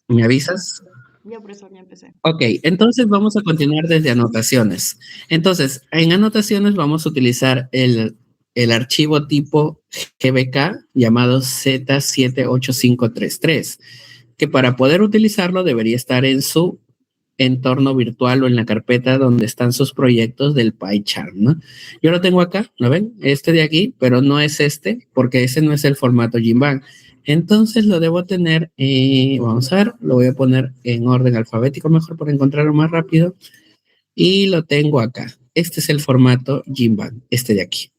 ¿Me avisas? Ya, profesor, ya empecé. Ok, entonces vamos a continuar desde anotaciones. Entonces, en anotaciones vamos a utilizar el archivo tipo GBK llamado Z78533, que para poder utilizarlo debería estar en su entorno virtual o en la carpeta donde están sus proyectos del PyCharm, ¿no? Yo lo tengo acá, ¿lo ven? Este de aquí, pero no es este, porque ese no es el formato Jinbang. Entonces lo debo tener, vamos a ver, lo voy a poner en orden alfabético mejor para encontrarlo más rápido. Y lo tengo acá. Este es el formato Jinbang, este de aquí.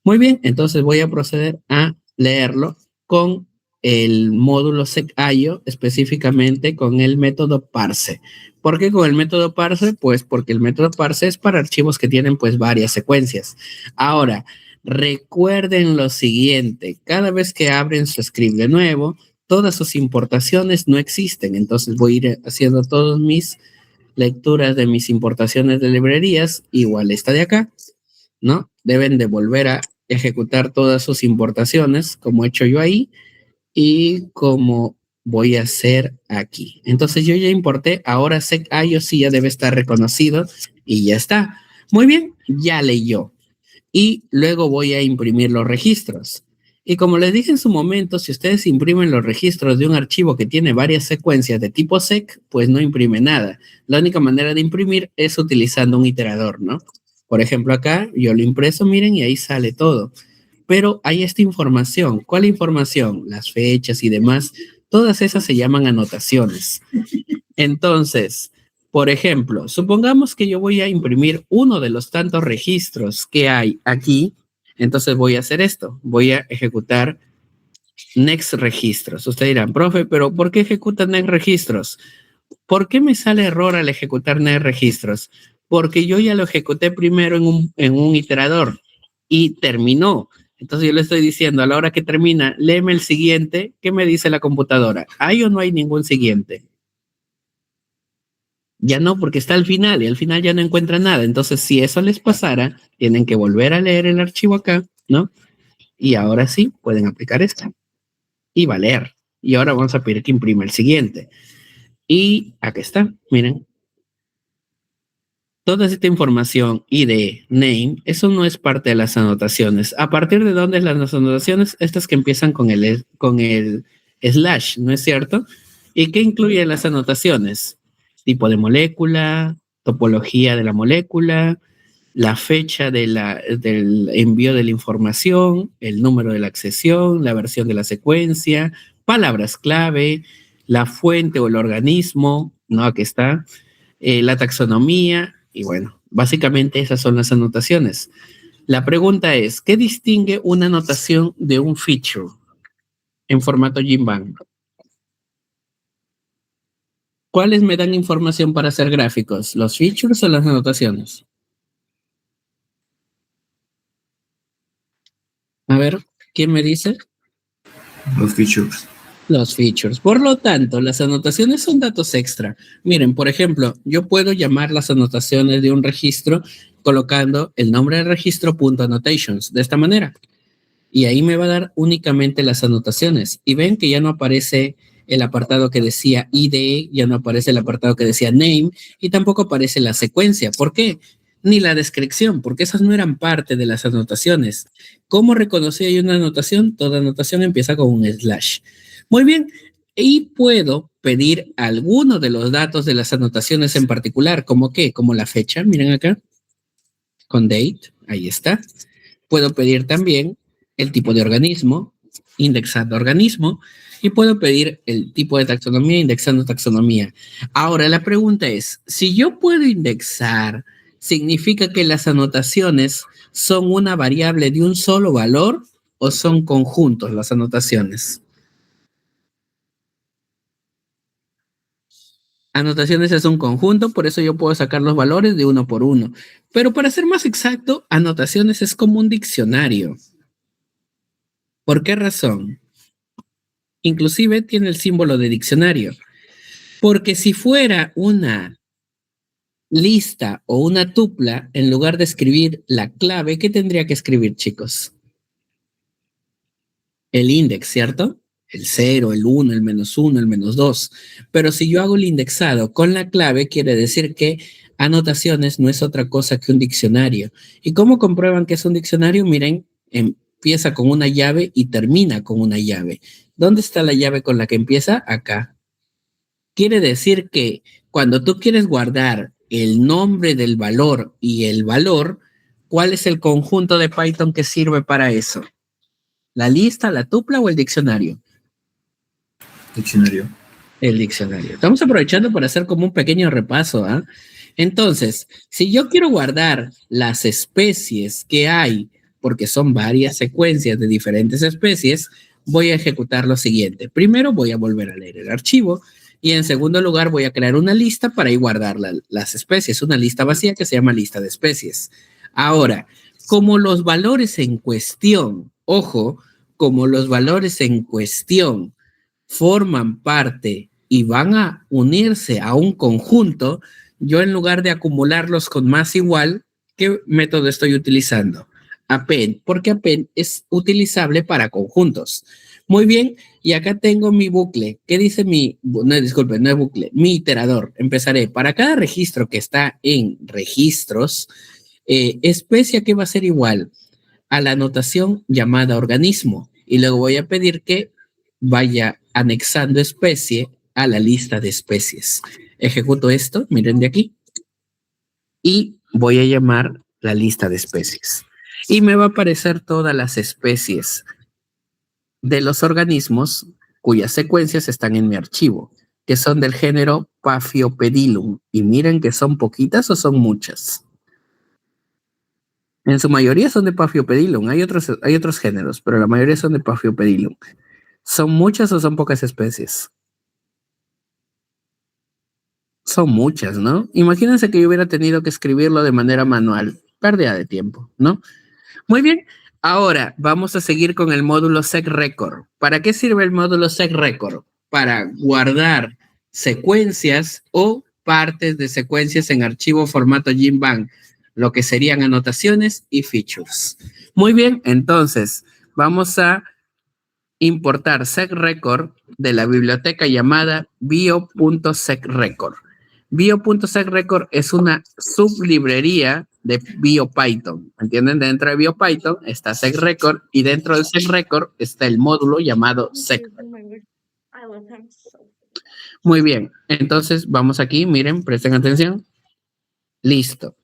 Muy bien, entonces voy a proceder a leerlo con el módulo secayo, específicamente con el método parse. ¿Por qué con el método parse? Pues porque el método parse es para archivos que tienen pues varias secuencias. Ahora, recuerden lo siguiente, cada vez que abren su script de nuevo, todas sus importaciones no existen, entonces voy a ir haciendo todas mis lecturas de mis importaciones de librerías, igual esta de acá, ¿no? Deben de volver a ejecutar todas sus importaciones, como he hecho yo ahí, y como voy a hacer aquí. Entonces yo ya importé, ahora SecIO sí ya debe estar reconocido y ya está. Muy bien, ya leyó. Y luego voy a imprimir los registros. Y como les dije en su momento, si ustedes imprimen los registros de un archivo que tiene varias secuencias de tipo sec, pues no imprime nada. La única manera de imprimir es utilizando un iterador, ¿no? Por ejemplo, acá yo lo impreso, miren, y ahí sale todo. Pero hay esta información. ¿Cuál información? Las fechas y demás. Todas esas se llaman anotaciones. Entonces, por ejemplo, supongamos que yo voy a imprimir uno de los tantos registros que hay aquí. Entonces voy a hacer esto. Voy a ejecutar next registros. Ustedes dirán, profe, pero ¿por qué ejecuta next registros? ¿Por qué me sale error al ejecutar next registros? Porque yo ya lo ejecuté primero en un iterador y terminó. Entonces yo le estoy diciendo, a la hora que termina, léeme el siguiente. ¿Qué me dice la computadora? ¿Hay o no hay ningún siguiente? Ya no, porque está al final y al final ya no encuentra nada. Entonces, si eso les pasara, tienen que volver a leer el archivo acá, ¿no? Y ahora sí pueden aplicar esto. Y va a leer. Y ahora vamos a pedir que imprima el siguiente. Y aquí está, miren. Toda esta información ID, name, eso no es parte de las anotaciones. ¿A partir de dónde las anotaciones? Estas que empiezan con el slash, ¿no es cierto? ¿Y qué incluyen las anotaciones? Tipo de molécula, topología de la molécula, la fecha del envío de la información, el número de la accesión, la versión de la secuencia, palabras clave, la fuente o el organismo, ¿no? Aquí está, la taxonomía, y bueno, básicamente esas son las anotaciones. La pregunta es, ¿qué distingue una anotación de un feature en formato Jinbang? ¿Cuáles me dan información para hacer gráficos? ¿Los features o las anotaciones? A ver, ¿quién me dice? Los features. Los features. Por lo tanto, las anotaciones son datos extra. Miren, por ejemplo, yo puedo llamar las anotaciones de un registro colocando el nombre del registro .annotations de esta manera. Y ahí me va a dar únicamente las anotaciones. Y ven que ya no aparece el apartado que decía ID, ya no aparece el apartado que decía name y tampoco aparece la secuencia. ¿Por qué? Ni la descripción, porque esas no eran parte de las anotaciones. ¿Cómo reconocí yo una anotación? Toda anotación empieza con un slash. Muy bien, y puedo pedir alguno de los datos de las anotaciones en particular, ¿como qué? Como la fecha, miren acá, con date, ahí está. Puedo pedir también el tipo de organismo, indexando organismo, y puedo pedir el tipo de taxonomía, indexando taxonomía. Ahora, la pregunta es, si yo puedo indexar, ¿significa que las anotaciones son una variable de un solo valor o son conjuntos las anotaciones? Anotaciones es un conjunto, por eso yo puedo sacar los valores de uno por uno. Pero para ser más exacto, anotaciones es como un diccionario. ¿Por qué razón? Inclusive tiene el símbolo de diccionario. Porque si fuera una lista o una tupla, en lugar de escribir la clave, ¿qué tendría que escribir, chicos? El index, ¿cierto? el 0, el 1, el -1, el -2. Pero si yo hago el indexado con la clave, quiere decir que anotaciones no es otra cosa que un diccionario. ¿Y cómo comprueban que es un diccionario? Miren, empieza con una llave y termina con una llave. ¿Dónde está la llave con la que empieza? Acá. Quiere decir que cuando tú quieres guardar el nombre del valor y el valor, ¿cuál es el conjunto de Python que sirve para eso? ¿La lista, la tupla o el diccionario? Diccionario. El diccionario. Estamos aprovechando para hacer como un pequeño repaso, ¿ah? Entonces, si yo quiero guardar las especies que hay, porque son varias secuencias de diferentes especies, voy a ejecutar lo siguiente. Primero voy a volver a leer el archivo y en segundo lugar voy a crear una lista para ahí guardar las especies, una lista vacía que se llama lista de especies. Ahora, como los valores en cuestión, ojo, como los valores en cuestión forman parte y van a unirse a un conjunto, yo en lugar de acumularlos con más igual, ¿qué método estoy utilizando? Append, porque append es utilizable para conjuntos. Muy bien, y acá tengo mi bucle. ¿Qué dice no, disculpe, no es bucle, mi iterador? Empezaré, para cada registro que está en registros, especie que va a ser igual a la anotación llamada organismo. Y luego voy a pedir que vaya anexando especie a la lista de especies. Ejecuto esto, miren de aquí, y voy a llamar la lista de especies. Y me va a aparecer todas las especies de los organismos cuyas secuencias están en mi archivo, que son del género Paphiopedilum. Y miren que son poquitas o son muchas. En su mayoría son de Paphiopedilum, hay otros géneros, pero la mayoría son de Paphiopedilum. ¿Son muchas o son pocas especies? Son muchas, ¿no? Imagínense que yo hubiera tenido que escribirlo de manera manual. Pérdida de tiempo, ¿no? Muy bien. Ahora vamos a seguir con el módulo SecRecord. ¿Para qué sirve el módulo SecRecord? Para guardar secuencias o partes de secuencias en archivo formato GIMBANG, lo que serían anotaciones y features. Muy bien, entonces vamos a importar SecRecord de la biblioteca llamada bio.secrecord. Bio.secrecord es una sublibrería de BioPython. ¿Entienden? Dentro de BioPython está SecRecord y dentro de SecRecord está el módulo llamado SecRecord. Muy bien. Entonces vamos aquí, miren, presten atención. Listo.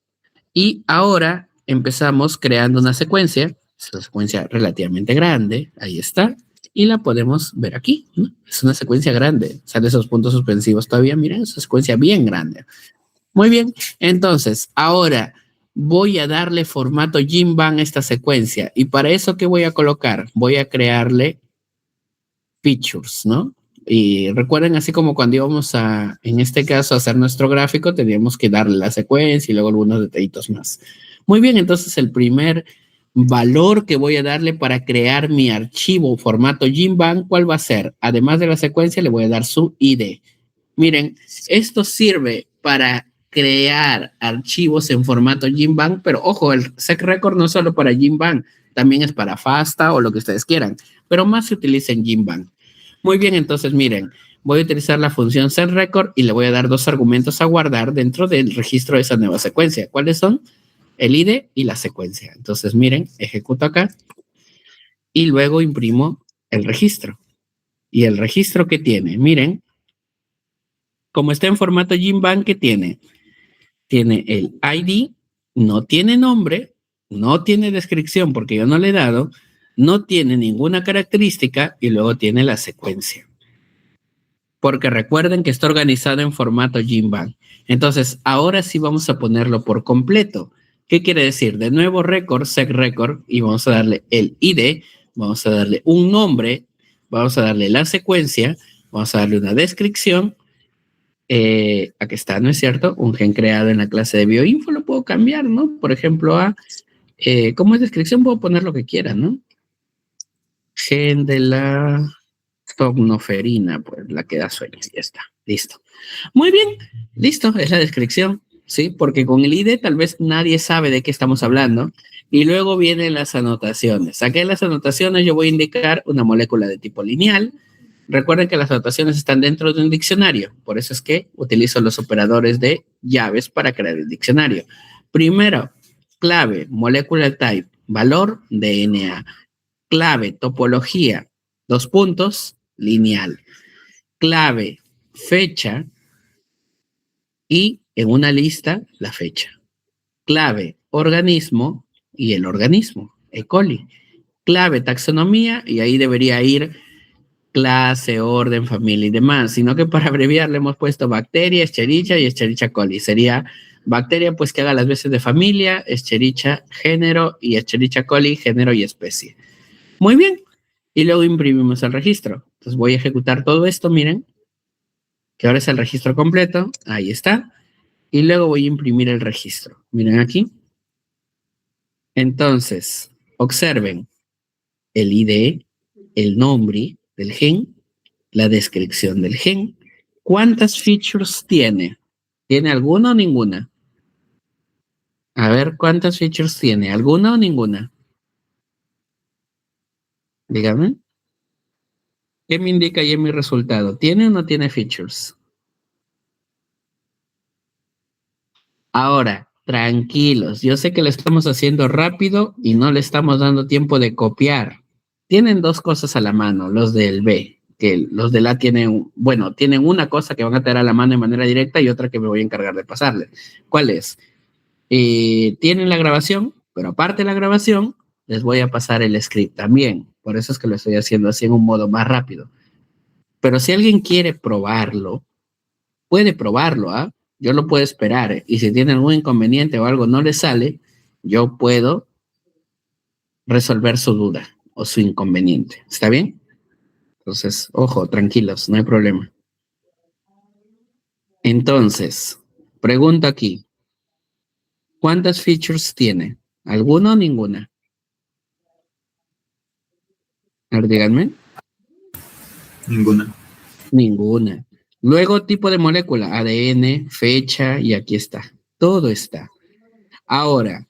Y ahora empezamos creando una secuencia. Es una secuencia relativamente grande. Ahí está. Y la podemos ver aquí, ¿no? Es una secuencia grande. Sale esos puntos suspensivos todavía. Miren, es una secuencia bien grande. Muy bien. Entonces, ahora voy a darle formato GIMBANG a esta secuencia. Y para eso, ¿qué voy a colocar? Voy a crearle features, ¿no? Y recuerden, así como cuando íbamos a, en este caso, a hacer nuestro gráfico, teníamos que darle la secuencia y luego algunos detallitos más. Muy bien, entonces el primer valor que voy a darle para crear mi archivo formato GIMBANG, ¿cuál va a ser? Además de la secuencia, le voy a dar su ID. Miren, esto sirve para crear archivos en formato GIMBANG, pero ojo, el SecRecord no es solo para GIMBANG, también es para FASTA o lo que ustedes quieran, pero más se utiliza en GIMBANG. Muy bien, entonces miren, voy a utilizar la función SecRecord y le voy a dar dos argumentos a guardar dentro del registro de esa nueva secuencia. ¿Cuáles son? El ID y la secuencia. Entonces miren, ejecuto acá y luego imprimo el registro. Y el registro que tiene, miren, como está en formato GIMBANG, ¿qué tiene? Tiene el ID, no tiene nombre, no tiene descripción porque yo no le he dado, no tiene ninguna característica y luego tiene la secuencia. Porque recuerden que está organizado en formato GIMBANG. Entonces, ahora sí vamos a ponerlo por completo. ¿Qué quiere decir? De nuevo, record, SecRecord, y vamos a darle el ID, vamos a darle un nombre, vamos a darle la secuencia, vamos a darle una descripción. Aquí está, ¿no es cierto? Un gen creado en la clase de bioinfo lo puedo cambiar, ¿no? Por ejemplo, como es descripción, puedo poner lo que quiera, ¿no? Gen de la somnoferina, pues la que da sueño, ya está, listo. Muy bien, listo, es la descripción, ¿sí? Porque con el ID tal vez nadie sabe de qué estamos hablando. Y luego vienen las anotaciones. Aquí en las anotaciones yo voy a indicar una molécula de tipo lineal, Recuerden que las anotaciones están dentro de un diccionario, por eso es que utilizo los operadores de llaves para crear el diccionario. Primero, clave, molecular type, valor, DNA. Clave, topología, 2 puntos, lineal. Clave, fecha y en una lista, la fecha. Clave, organismo y el organismo, E. coli. Clave, taxonomía y ahí debería ir clase, orden, familia y demás, sino que para abreviar le hemos puesto bacteria, Escherichia y Escherichia coli. Sería bacteria pues que haga las veces de familia, Escherichia género y Escherichia coli género y especie. Muy bien. Y luego imprimimos el registro. Entonces voy a ejecutar todo esto, miren, que ahora es el registro completo. Ahí está. Y luego voy a imprimir el registro. Miren aquí. Entonces, observen el ID, el nombre del gen, la descripción del gen. ¿Cuántas features tiene? ¿Tiene alguna o ninguna? A ver, ¿cuántas features tiene? ¿Alguna o ninguna? Dígame. ¿Qué me indica ahí en mi resultado? ¿Tiene o no tiene features? Ahora, tranquilos, yo sé que lo estamos haciendo rápido y no le estamos dando tiempo de copiar. Tienen 2 cosas a la mano, los del B, que los del A tienen, bueno, tienen una cosa que van a tener a la mano de manera directa y otra que me voy a encargar de pasarle. ¿Cuál es? Tienen la grabación, pero aparte de la grabación, les voy a pasar el script también. Por eso es que lo estoy haciendo así en un modo más rápido. Pero si alguien quiere probarlo, puede probarlo, ¿ah? Yo lo puedo esperar, y si tiene algún inconveniente o algo no le sale, yo puedo resolver su duda o su inconveniente. ¿Está bien? Entonces, ojo, tranquilos, no hay problema. Entonces, pregunto aquí, ¿cuántas features tiene? ¿Alguna o ninguna? A ver, díganme. Ninguna. Ninguna. Luego, tipo de molécula, ADN, fecha, y aquí está. Todo está. Ahora,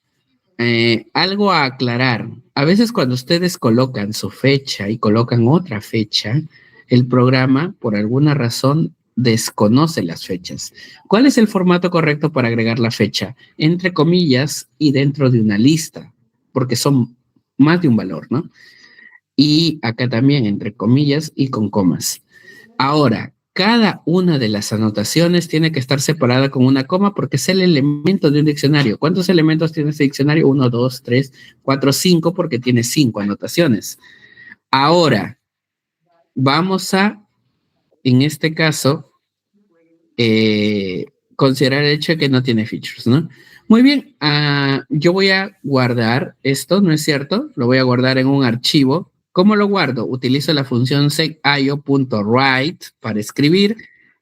algo a aclarar. A veces cuando ustedes colocan su fecha y colocan otra fecha, el programa, por alguna razón, desconoce las fechas. ¿Cuál es el formato correcto para agregar la fecha? Entre comillas y dentro de una lista, porque son más de un valor, ¿no? Y acá también entre comillas y con comas. Ahora, cada una de las anotaciones tiene que estar separada con una coma porque es el elemento de un diccionario. ¿Cuántos elementos tiene este diccionario? 1, 2, 3, 4, 5, porque tiene 5 anotaciones. Ahora, vamos a, en este caso, considerar el hecho de que no tiene features, ¿no? Muy bien, yo voy a guardar esto, ¿no es cierto? Lo voy a guardar en un archivo. ¿Cómo lo guardo? Utilizo la función setio.write para escribir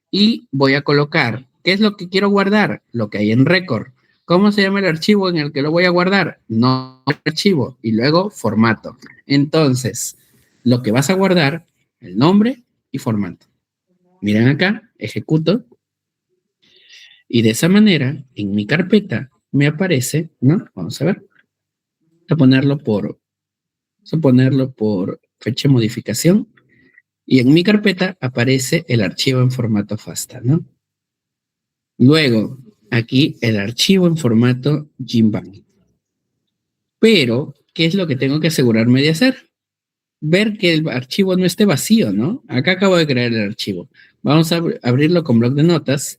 y voy a colocar, ¿qué es lo que quiero guardar? Lo que hay en record. ¿Cómo se llama el archivo en el que lo voy a guardar? No archivo y luego formato. Entonces, lo que vas a guardar, el nombre y formato. Miren acá, ejecuto. Y de esa manera, en mi carpeta me aparece, ¿no? Vamos a ver. Vamos a ponerlo por fecha de modificación. Y en mi carpeta aparece el archivo en formato FASTA, ¿no? Luego, aquí el archivo en formato Jinbang. Pero, ¿qué es lo que tengo que asegurarme de hacer? Ver que el archivo no esté vacío, ¿no? Acá acabo de crear el archivo. Vamos a abrirlo con bloc de notas.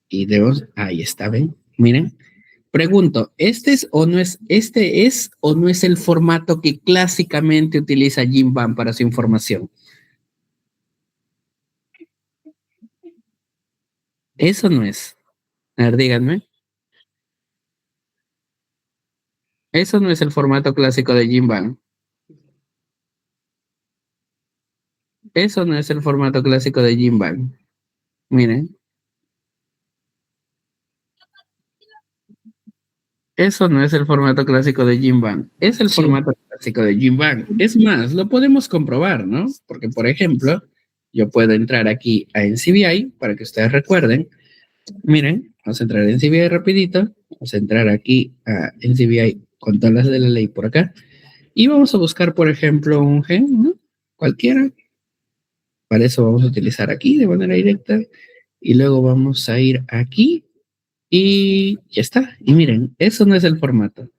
Y debemos, ahí está, ¿ven? Miren. Pregunto, ¿este es o no es el formato que clásicamente utiliza Jinbang para su información? Eso no es. A ver, díganme. Eso no es el formato clásico de Jinbang. Eso no es el formato clásico de Jinbang. Miren. Eso no es el formato clásico de Jinbang. Es el formato clásico de Jinbang. Es más, lo podemos comprobar, ¿no? Porque, por ejemplo, yo puedo entrar aquí a NCBI para que ustedes recuerden. Miren, vamos a entrar en NCBI rapidito. Vamos a entrar aquí a NCBI con todas las de la ley por acá. Y vamos a buscar, por ejemplo, un gen, ¿no? Cualquiera. Para eso vamos a utilizar aquí de manera directa y luego vamos a ir aquí y ya está. Y miren, eso no es el formato.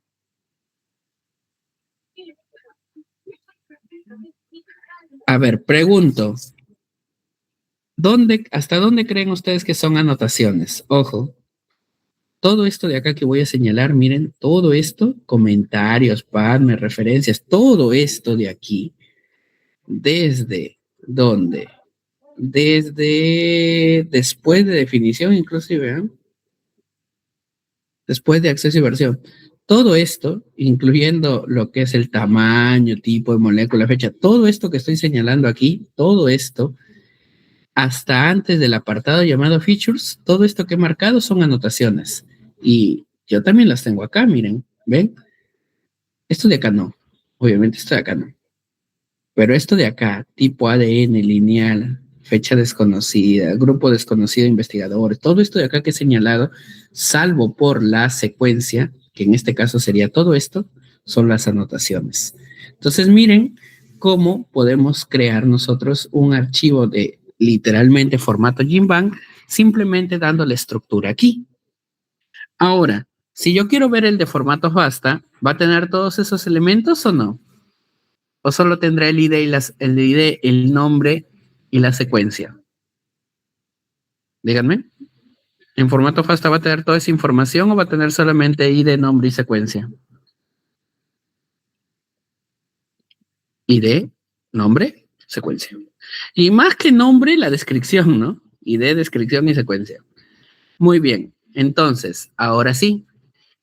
A ver, pregunto, ¿hasta dónde creen ustedes que son anotaciones? Ojo, todo esto de acá que voy a señalar, miren, todo esto, comentarios, partners, referencias, todo esto de aquí, ¿desde dónde? Desde después de definición, inclusive, ¿eh? Después de acceso y versión. Todo esto, incluyendo lo que es el tamaño, tipo de molécula, fecha, todo esto que estoy señalando aquí, todo esto, hasta antes del apartado llamado features, todo esto que he marcado son anotaciones. Y yo también las tengo acá, miren, ¿ven? Esto de acá no, obviamente esto de acá no. Pero esto de acá, tipo ADN lineal, fecha desconocida, grupo desconocido de investigadores, todo esto de acá que he señalado, salvo por la secuencia, que en este caso sería todo esto, son las anotaciones. Entonces miren cómo podemos crear nosotros un archivo de literalmente formato Jinbang, simplemente dándole estructura aquí. Ahora, si yo quiero ver el de formato FASTA, ¿va a tener todos esos elementos o no? ¿O solo tendrá el ID, el ID, el nombre y la secuencia? Díganme. ¿En formato FASTA va a tener toda esa información o va a tener solamente ID, nombre y secuencia? ID, nombre, secuencia. Y más que nombre, la descripción, ¿no? ID, descripción y secuencia. Muy bien. Entonces, ahora sí,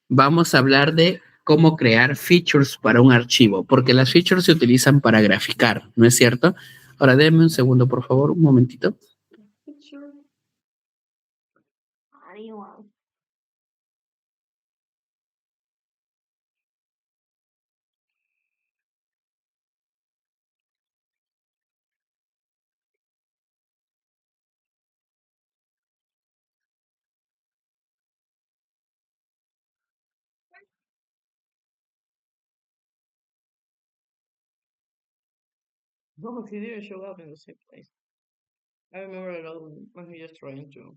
vamos a hablar de cómo crear features para un archivo, porque las features se utilizan para graficar, ¿no es cierto? Ahora, denme un segundo, por favor, un momentito. No, he didn't show up in the same place. I remember a lot when he just trying to.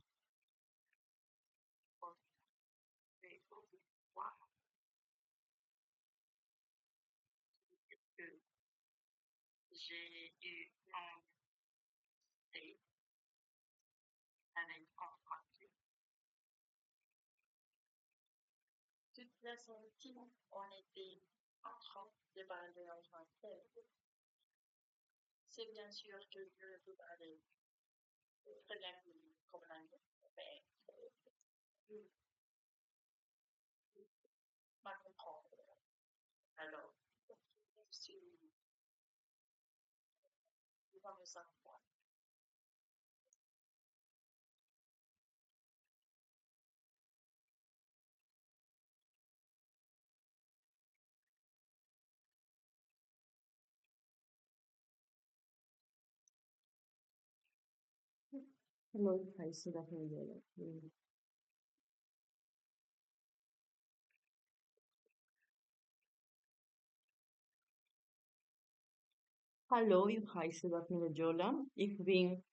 Hello, hi, so definitely. Hallo, ich heiße Daphne Jola. Ich bin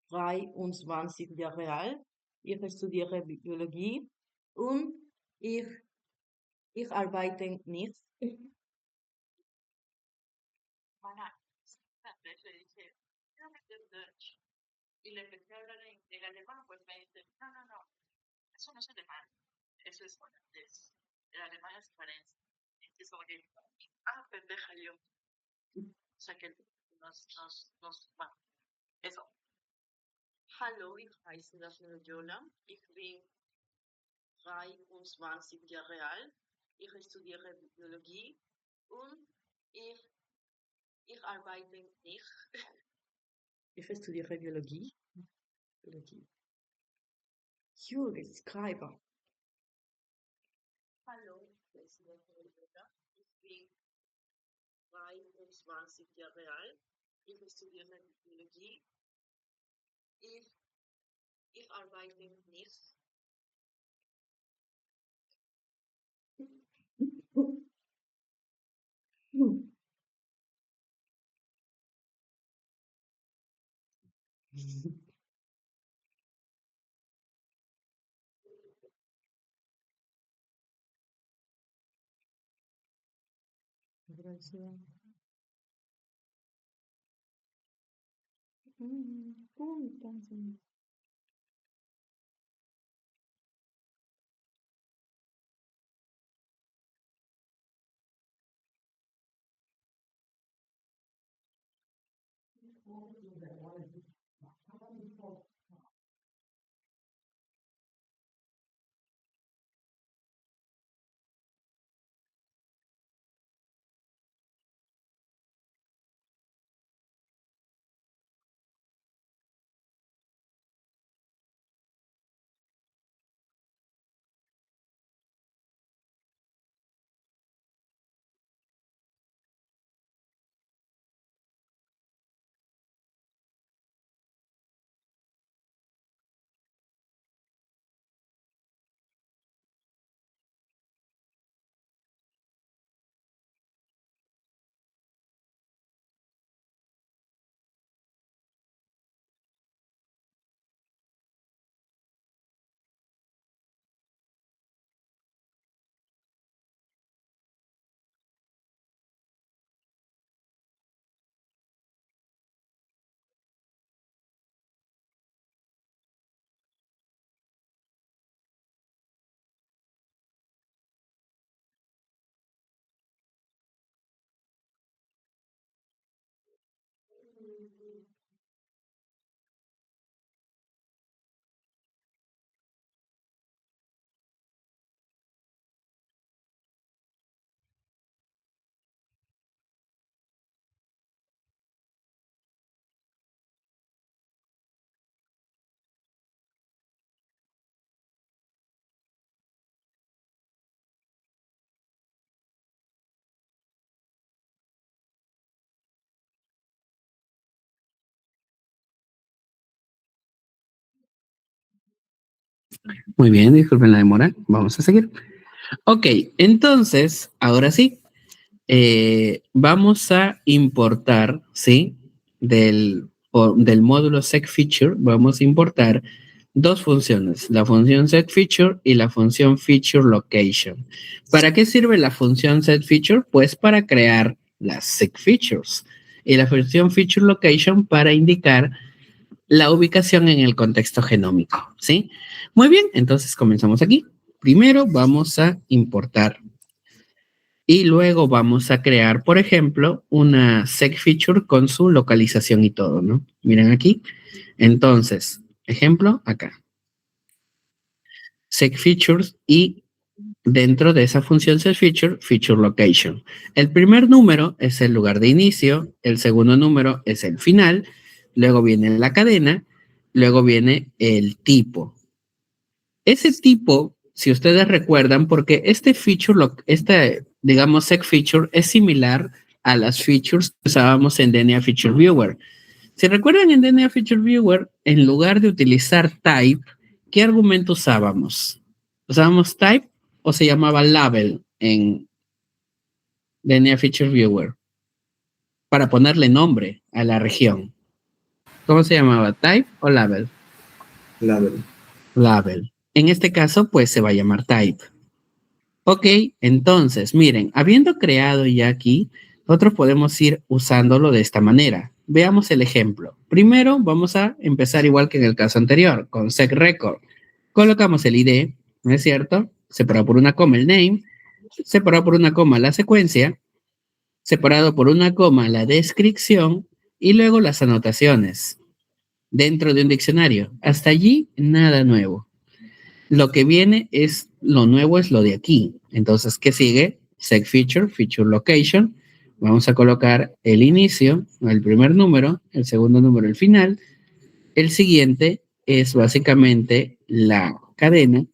23 Jahre alt. Ich studiere Biologie und ich, ich arbeite nicht. Hallo, ich heiße Daphne Jola. Ich bin 23 Jahre alt. Ich studiere Biologie und ich, ich arbeite nicht. Ich studiere Biologie. Biologie. Jürgen Schreiber. Hallo, ich heiße Daphne Jola. Ich bin 23 Jahre alt. Ich studiere Biologie. Ich arbeite nicht. Gracias. Puntas. Muy bien, disculpen la demora. Vamos a seguir. Ok, entonces, ahora sí, vamos a importar, ¿sí? Del módulo SecFeature, vamos a importar dos funciones, la función SecFeature y la función FeatureLocation. ¿Para qué sirve la función SecFeature? Pues para crear las SecFeatures y la función FeatureLocation para indicar la ubicación en el contexto genómico, ¿sí? Muy bien, entonces comenzamos aquí. Primero vamos a importar y luego vamos a crear, por ejemplo, una SecFeature con su localización y todo, ¿no? Miren aquí. Entonces, ejemplo, acá. SecFeatures y dentro de esa función SecFeature, FeatureLocation. El primer número es el lugar de inicio, el segundo número es el final, luego viene la cadena, luego viene el tipo. Ese tipo, si ustedes recuerdan, porque digamos, SecFeature es similar a las features que usábamos en DNA Feature Viewer. Si recuerdan en DNA Feature Viewer, en lugar de utilizar type, ¿qué argumento usábamos? ¿Usábamos type o se llamaba label en DNA Feature Viewer? Para ponerle nombre a la región. ¿Cómo se llamaba? ¿Type o label? Label. Label. En este caso, pues se va a llamar type. Ok, entonces, miren, habiendo creado ya aquí, nosotros podemos ir usándolo de esta manera. Veamos el ejemplo. Primero, vamos a empezar igual que en el caso anterior, con SecRecord. Colocamos el ID, ¿no es cierto? Separado por una coma el name, separado por una coma la secuencia, separado por una coma la descripción y luego las anotaciones dentro de un diccionario. Hasta allí, nada nuevo. Lo que viene es, lo nuevo es lo de aquí. Entonces, ¿qué sigue? SecFeature, FeatureLocation. Vamos a colocar el inicio, el primer número, el segundo número, el final. El siguiente es básicamente la cadena.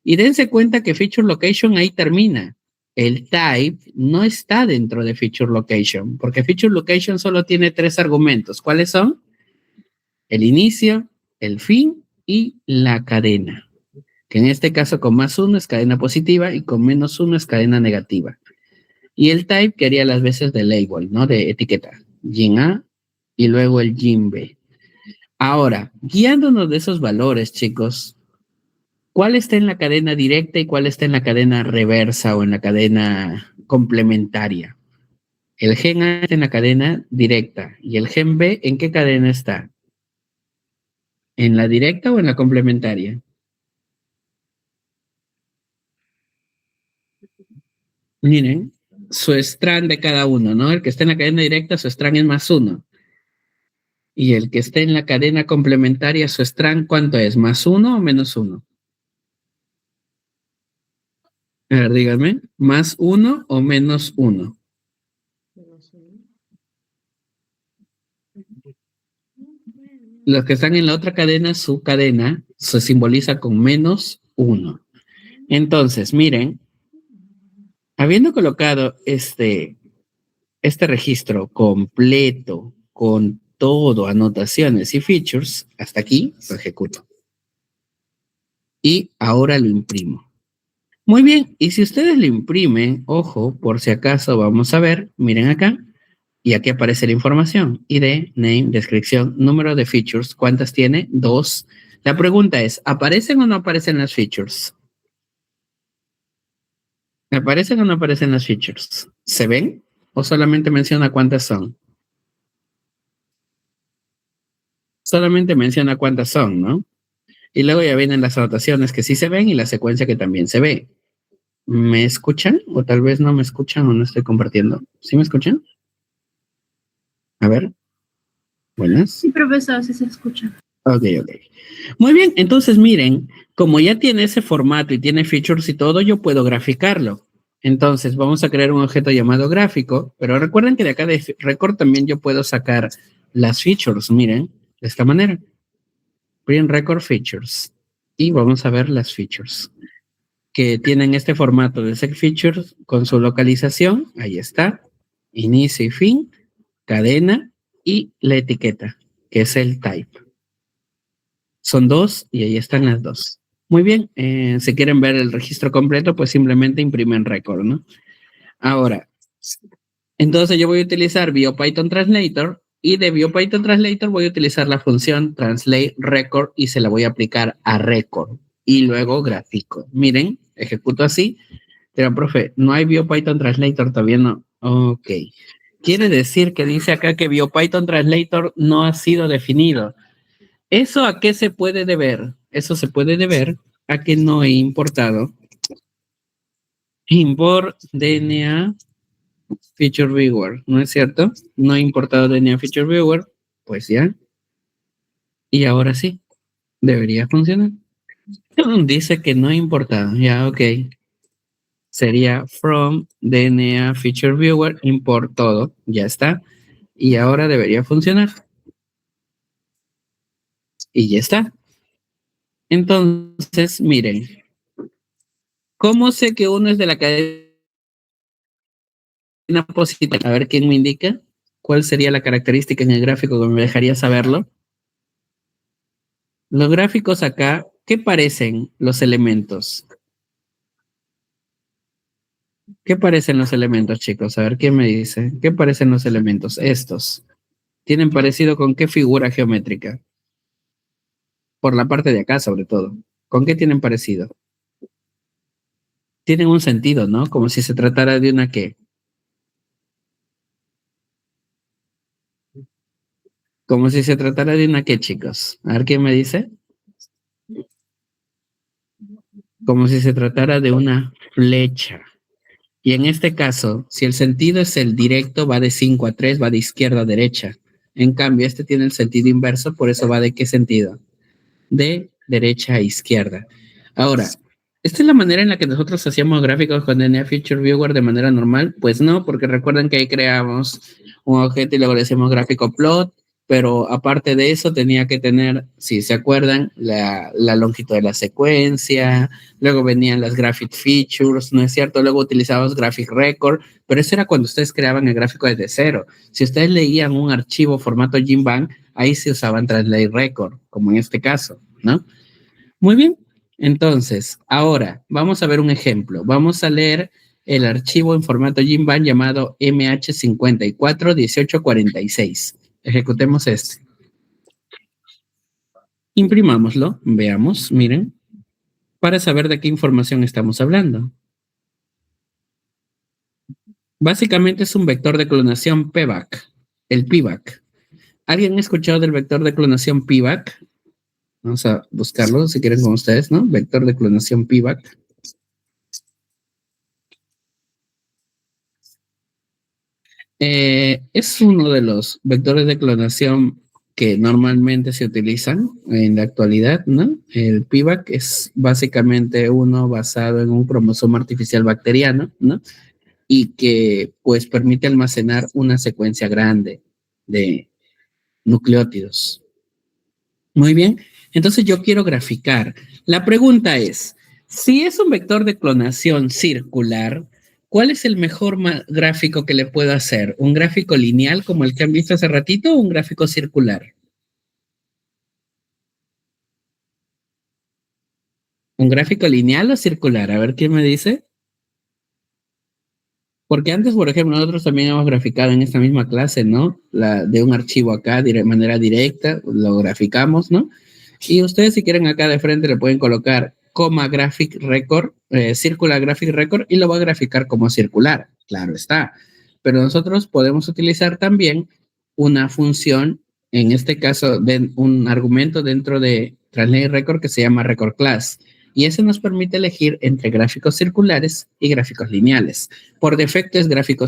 Y dense cuenta que FeatureLocation ahí termina. El type no está dentro de FeatureLocation, porque FeatureLocation solo tiene 3 argumentos. ¿Cuáles son? El inicio, el fin y la cadena, que en este caso con +1 es cadena positiva y con -1 es cadena negativa. Y el type que haría las veces de label, ¿no? De etiqueta. Gin A y luego el gin B. Ahora, guiándonos de esos valores, chicos, ¿cuál está en la cadena directa y cuál está en la cadena reversa o en la cadena complementaria? El gen A está en la cadena directa y el gen B, ¿en qué cadena está? ¿En la directa o en la complementaria? Miren, su strand de cada uno, ¿no? El que está en la cadena directa, su strand es +1. Y el que esté en la cadena complementaria, su strand, ¿cuánto es? ¿+1 o -1? A ver, díganme, ¿+1 o -1? -1. Los que están en la otra cadena, su cadena se simboliza con -1. Entonces, miren, habiendo colocado este registro completo con todo, anotaciones y features, hasta aquí lo ejecuto. Y ahora lo imprimo. Muy bien, y si ustedes lo imprimen, ojo, por si acaso vamos a ver, miren acá, y aquí aparece la información, ID, name, descripción, número de features, ¿cuántas tiene? 2. La pregunta es, ¿aparecen o no aparecen las features? ¿Aparecen o no aparecen las features? ¿Se ven? ¿O solamente menciona cuántas son? Solamente menciona cuántas son, ¿no? Y luego ya vienen las anotaciones que sí se ven y la secuencia que también se ve. ¿Me escuchan? O tal vez no me escuchan o no estoy compartiendo. ¿Sí me escuchan? A ver. Buenas. Sí, profesor, sí se escucha. Ok. Muy bien, entonces miren, como ya tiene ese formato y tiene features y todo, yo puedo graficarlo. Entonces vamos a crear un objeto llamado gráfico, pero recuerden que de acá de record también yo puedo sacar las features, miren, de esta manera. Print record features. Y vamos a ver las features que tienen este formato de set features con su localización. Ahí está. Inicio y fin, cadena y la etiqueta, que es el type. Son 2 y ahí están las 2. Muy bien, si quieren ver el registro completo, pues simplemente imprimen record, ¿no? Ahora, entonces yo voy a utilizar BioPython Translator y de BioPython Translator voy a utilizar la función translate record y se la voy a aplicar a record y luego gráfico. Miren, ejecuto así, pero profe, no hay BioPython Translator, todavía no. Ok. Quiere decir que dice acá que BioPython Translator no ha sido definido. ¿Eso a qué se puede deber? Eso se puede deber a que no he importado import DNA Feature Viewer, ¿no es cierto? No he importado DNA Feature Viewer, pues ya. Y ahora sí, debería funcionar. Dice que no he importado, ya, ok. Sería from DNA Feature Viewer, import todo, ya está. Y ahora debería funcionar. Y ya está. Entonces, miren, ¿cómo sé que uno es de la cadena positiva? A ver quién me indica. ¿Cuál sería la característica en el gráfico que me dejaría saberlo? Los gráficos acá, ¿qué parecen los elementos? ¿Qué parecen los elementos, chicos? A ver quién me dice. ¿Qué parecen los elementos? Estos. ¿Tienen parecido con qué figura geométrica? Por la parte de acá, sobre todo. ¿Con qué tienen parecido? Tienen un sentido, ¿no? Como si se tratara de una ¿qué? Como si se tratara de una ¿qué, chicos? A ver quién me dice. Como si se tratara de una flecha. Y en este caso, si el sentido es el directo, va de 5 a 3, va de izquierda a derecha. En cambio, este tiene el sentido inverso, por eso va de ¿qué sentido? De derecha a izquierda. Ahora, ¿esta es la manera en la que nosotros hacíamos gráficos con DNA Feature Viewer de manera normal? Pues no, porque recuerden que ahí creamos un objeto y luego le decimos gráfico plot, pero aparte de eso tenía que tener, si se acuerdan, la longitud de la secuencia, luego venían las graphic features, ¿no es cierto? Luego utilizábamos graphic record, pero eso era cuando ustedes creaban el gráfico desde cero. Si ustedes leían un archivo formato Jinbang, ahí se usaban Translate Record, como en este caso, ¿no? Muy bien, entonces, ahora vamos a ver un ejemplo. Vamos a leer el archivo en formato Jinbang llamado MH541846. Ejecutemos este. Imprimámoslo, veamos, miren, para saber de qué información estamos hablando. Básicamente es un vector de clonación PVAC, el PVAC. ¿Alguien ha escuchado del vector de clonación PVAC? Vamos a buscarlo si quieren con ustedes, ¿no? Vector de clonación PVAC. Es uno de los vectores de clonación que normalmente se utilizan en la actualidad, ¿no? El PVAC es básicamente uno basado en un cromosoma artificial bacteriano, ¿no? Y que pues permite almacenar una secuencia grande de nucleótidos. Muy bien, entonces yo quiero graficar. La pregunta es, si es un vector de clonación circular, ¿cuál es el mejor gráfico que le puedo hacer? ¿Un gráfico lineal como el que han visto hace ratito o un gráfico circular? ¿Un gráfico lineal o circular? A ver quién me dice. Porque antes, por ejemplo, nosotros también hemos graficado en esta misma clase, ¿no? De un archivo acá de manera directa, lo graficamos, ¿no? Y ustedes si quieren acá de frente le pueden colocar coma graphic record, circular graphic record y lo va a graficar como circular, claro está. Pero nosotros podemos utilizar también una función, en este caso de un argumento dentro de Translate Record que se llama record class. Y ese nos permite elegir entre gráficos circulares y gráficos lineales. Por defecto es gráfico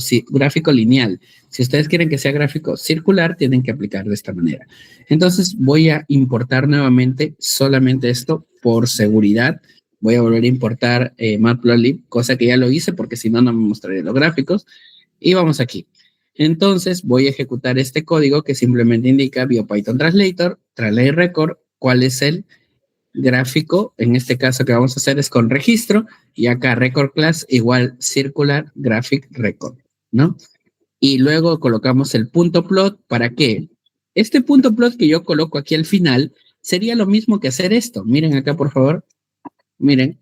lineal. Si ustedes quieren que sea gráfico circular, tienen que aplicar de esta manera. Entonces voy a importar nuevamente solamente esto por seguridad. Voy a volver a importar Matplotlib, cosa que ya lo hice porque si no, no me mostraría los gráficos. Y vamos aquí. Entonces voy a ejecutar este código que simplemente indica BioPython Translator, Translate Record, cuál es el gráfico. En este caso que vamos a hacer es con registro y acá record class igual circular graphic record, ¿no? Y luego colocamos el punto plot. ¿Para qué? Este punto plot que yo coloco aquí al final sería lo mismo que hacer esto. Miren acá, por favor. Miren.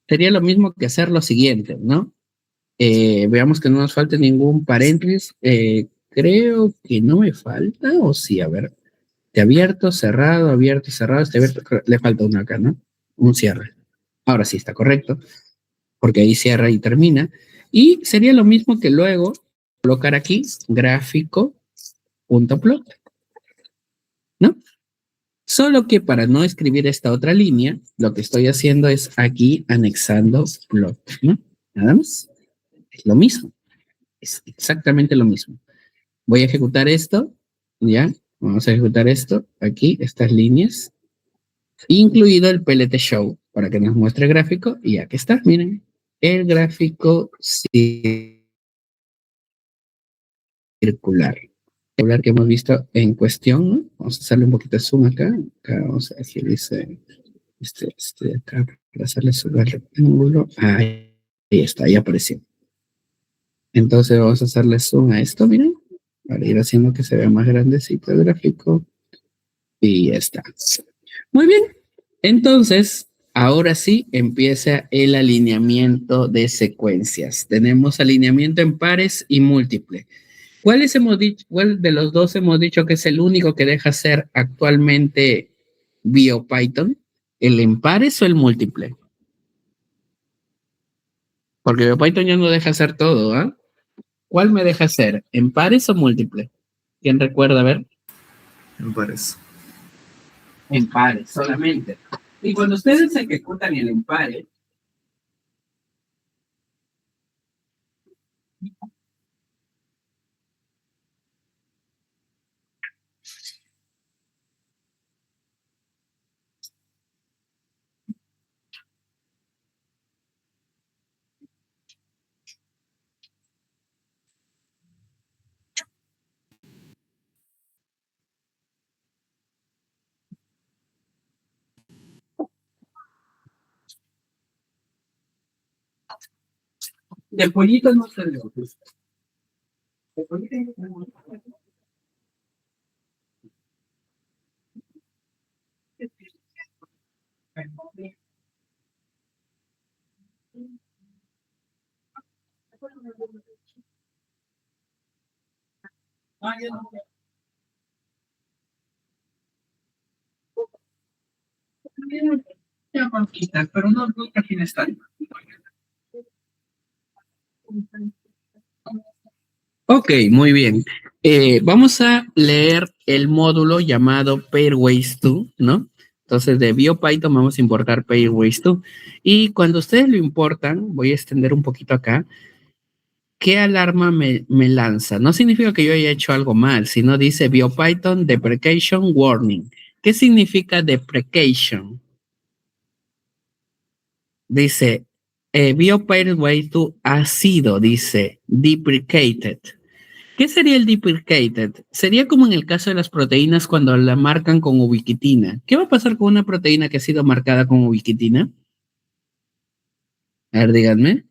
Sería lo mismo que hacer lo siguiente, ¿no? Veamos que no nos falte ningún paréntesis. Creo que no me falta, o sí, a ver. De abierto y cerrado. Este abierto, le falta uno acá, ¿no? Un cierre. Ahora sí está correcto, porque ahí cierra y termina. Y sería lo mismo que luego colocar aquí gráfico.plot, ¿no? Solo que para no escribir esta otra línea, lo que estoy haciendo es aquí anexando plot, ¿no? Nada más. Es lo mismo. Es exactamente lo mismo. Voy a ejecutar esto, ¿ya? Vamos a ejecutar esto, aquí, estas líneas, incluido el PLT Show, para que nos muestre el gráfico, y aquí está, miren, el gráfico circular. Que hemos visto en cuestión, ¿no? Vamos a hacerle un poquito de zoom acá. Acá vamos a decir, dice, de acá, para hacerle zoom al rectángulo. Ahí está, ahí apareció. Entonces vamos a hacerle zoom a esto, miren, para ir haciendo que se vea más grandecito el gráfico. Y ya está. Muy bien. Entonces, ahora sí empieza el alineamiento de secuencias. Tenemos alineamiento en pares y múltiple. ¿Cuáles hemos dicho, cuál de los dos hemos dicho que es el único que deja hacer actualmente BioPython? ¿El en pares o el múltiple? Porque BioPython ya no deja hacer todo, ¿ah? ¿Cuál me deja hacer? ¿En pares o múltiple? ¿Quién recuerda? A ver. Me parece. En pares, solamente. Y cuando ustedes ejecutan el en pares, de pollito no se le gusta. De pollito no se le gusta. Ya conquistas, pero no nunca tienes tal. Ok, muy bien. Vamos a leer el módulo llamado Pairways 2, ¿no? Entonces, de BioPython vamos a importar Pairways 2. Y cuando ustedes lo importan, voy a extender un poquito acá. ¿Qué alarma me lanza? No significa que yo haya hecho algo mal, sino dice BioPython Deprecation Warning. ¿Qué significa deprecation? Dice, BioPairway 2 ha sido, dice, deprecated. ¿Qué sería el deprecated? Sería como en el caso de las proteínas cuando la marcan con ubiquitina. ¿Qué va a pasar con una proteína que ha sido marcada con ubiquitina? A ver, díganme.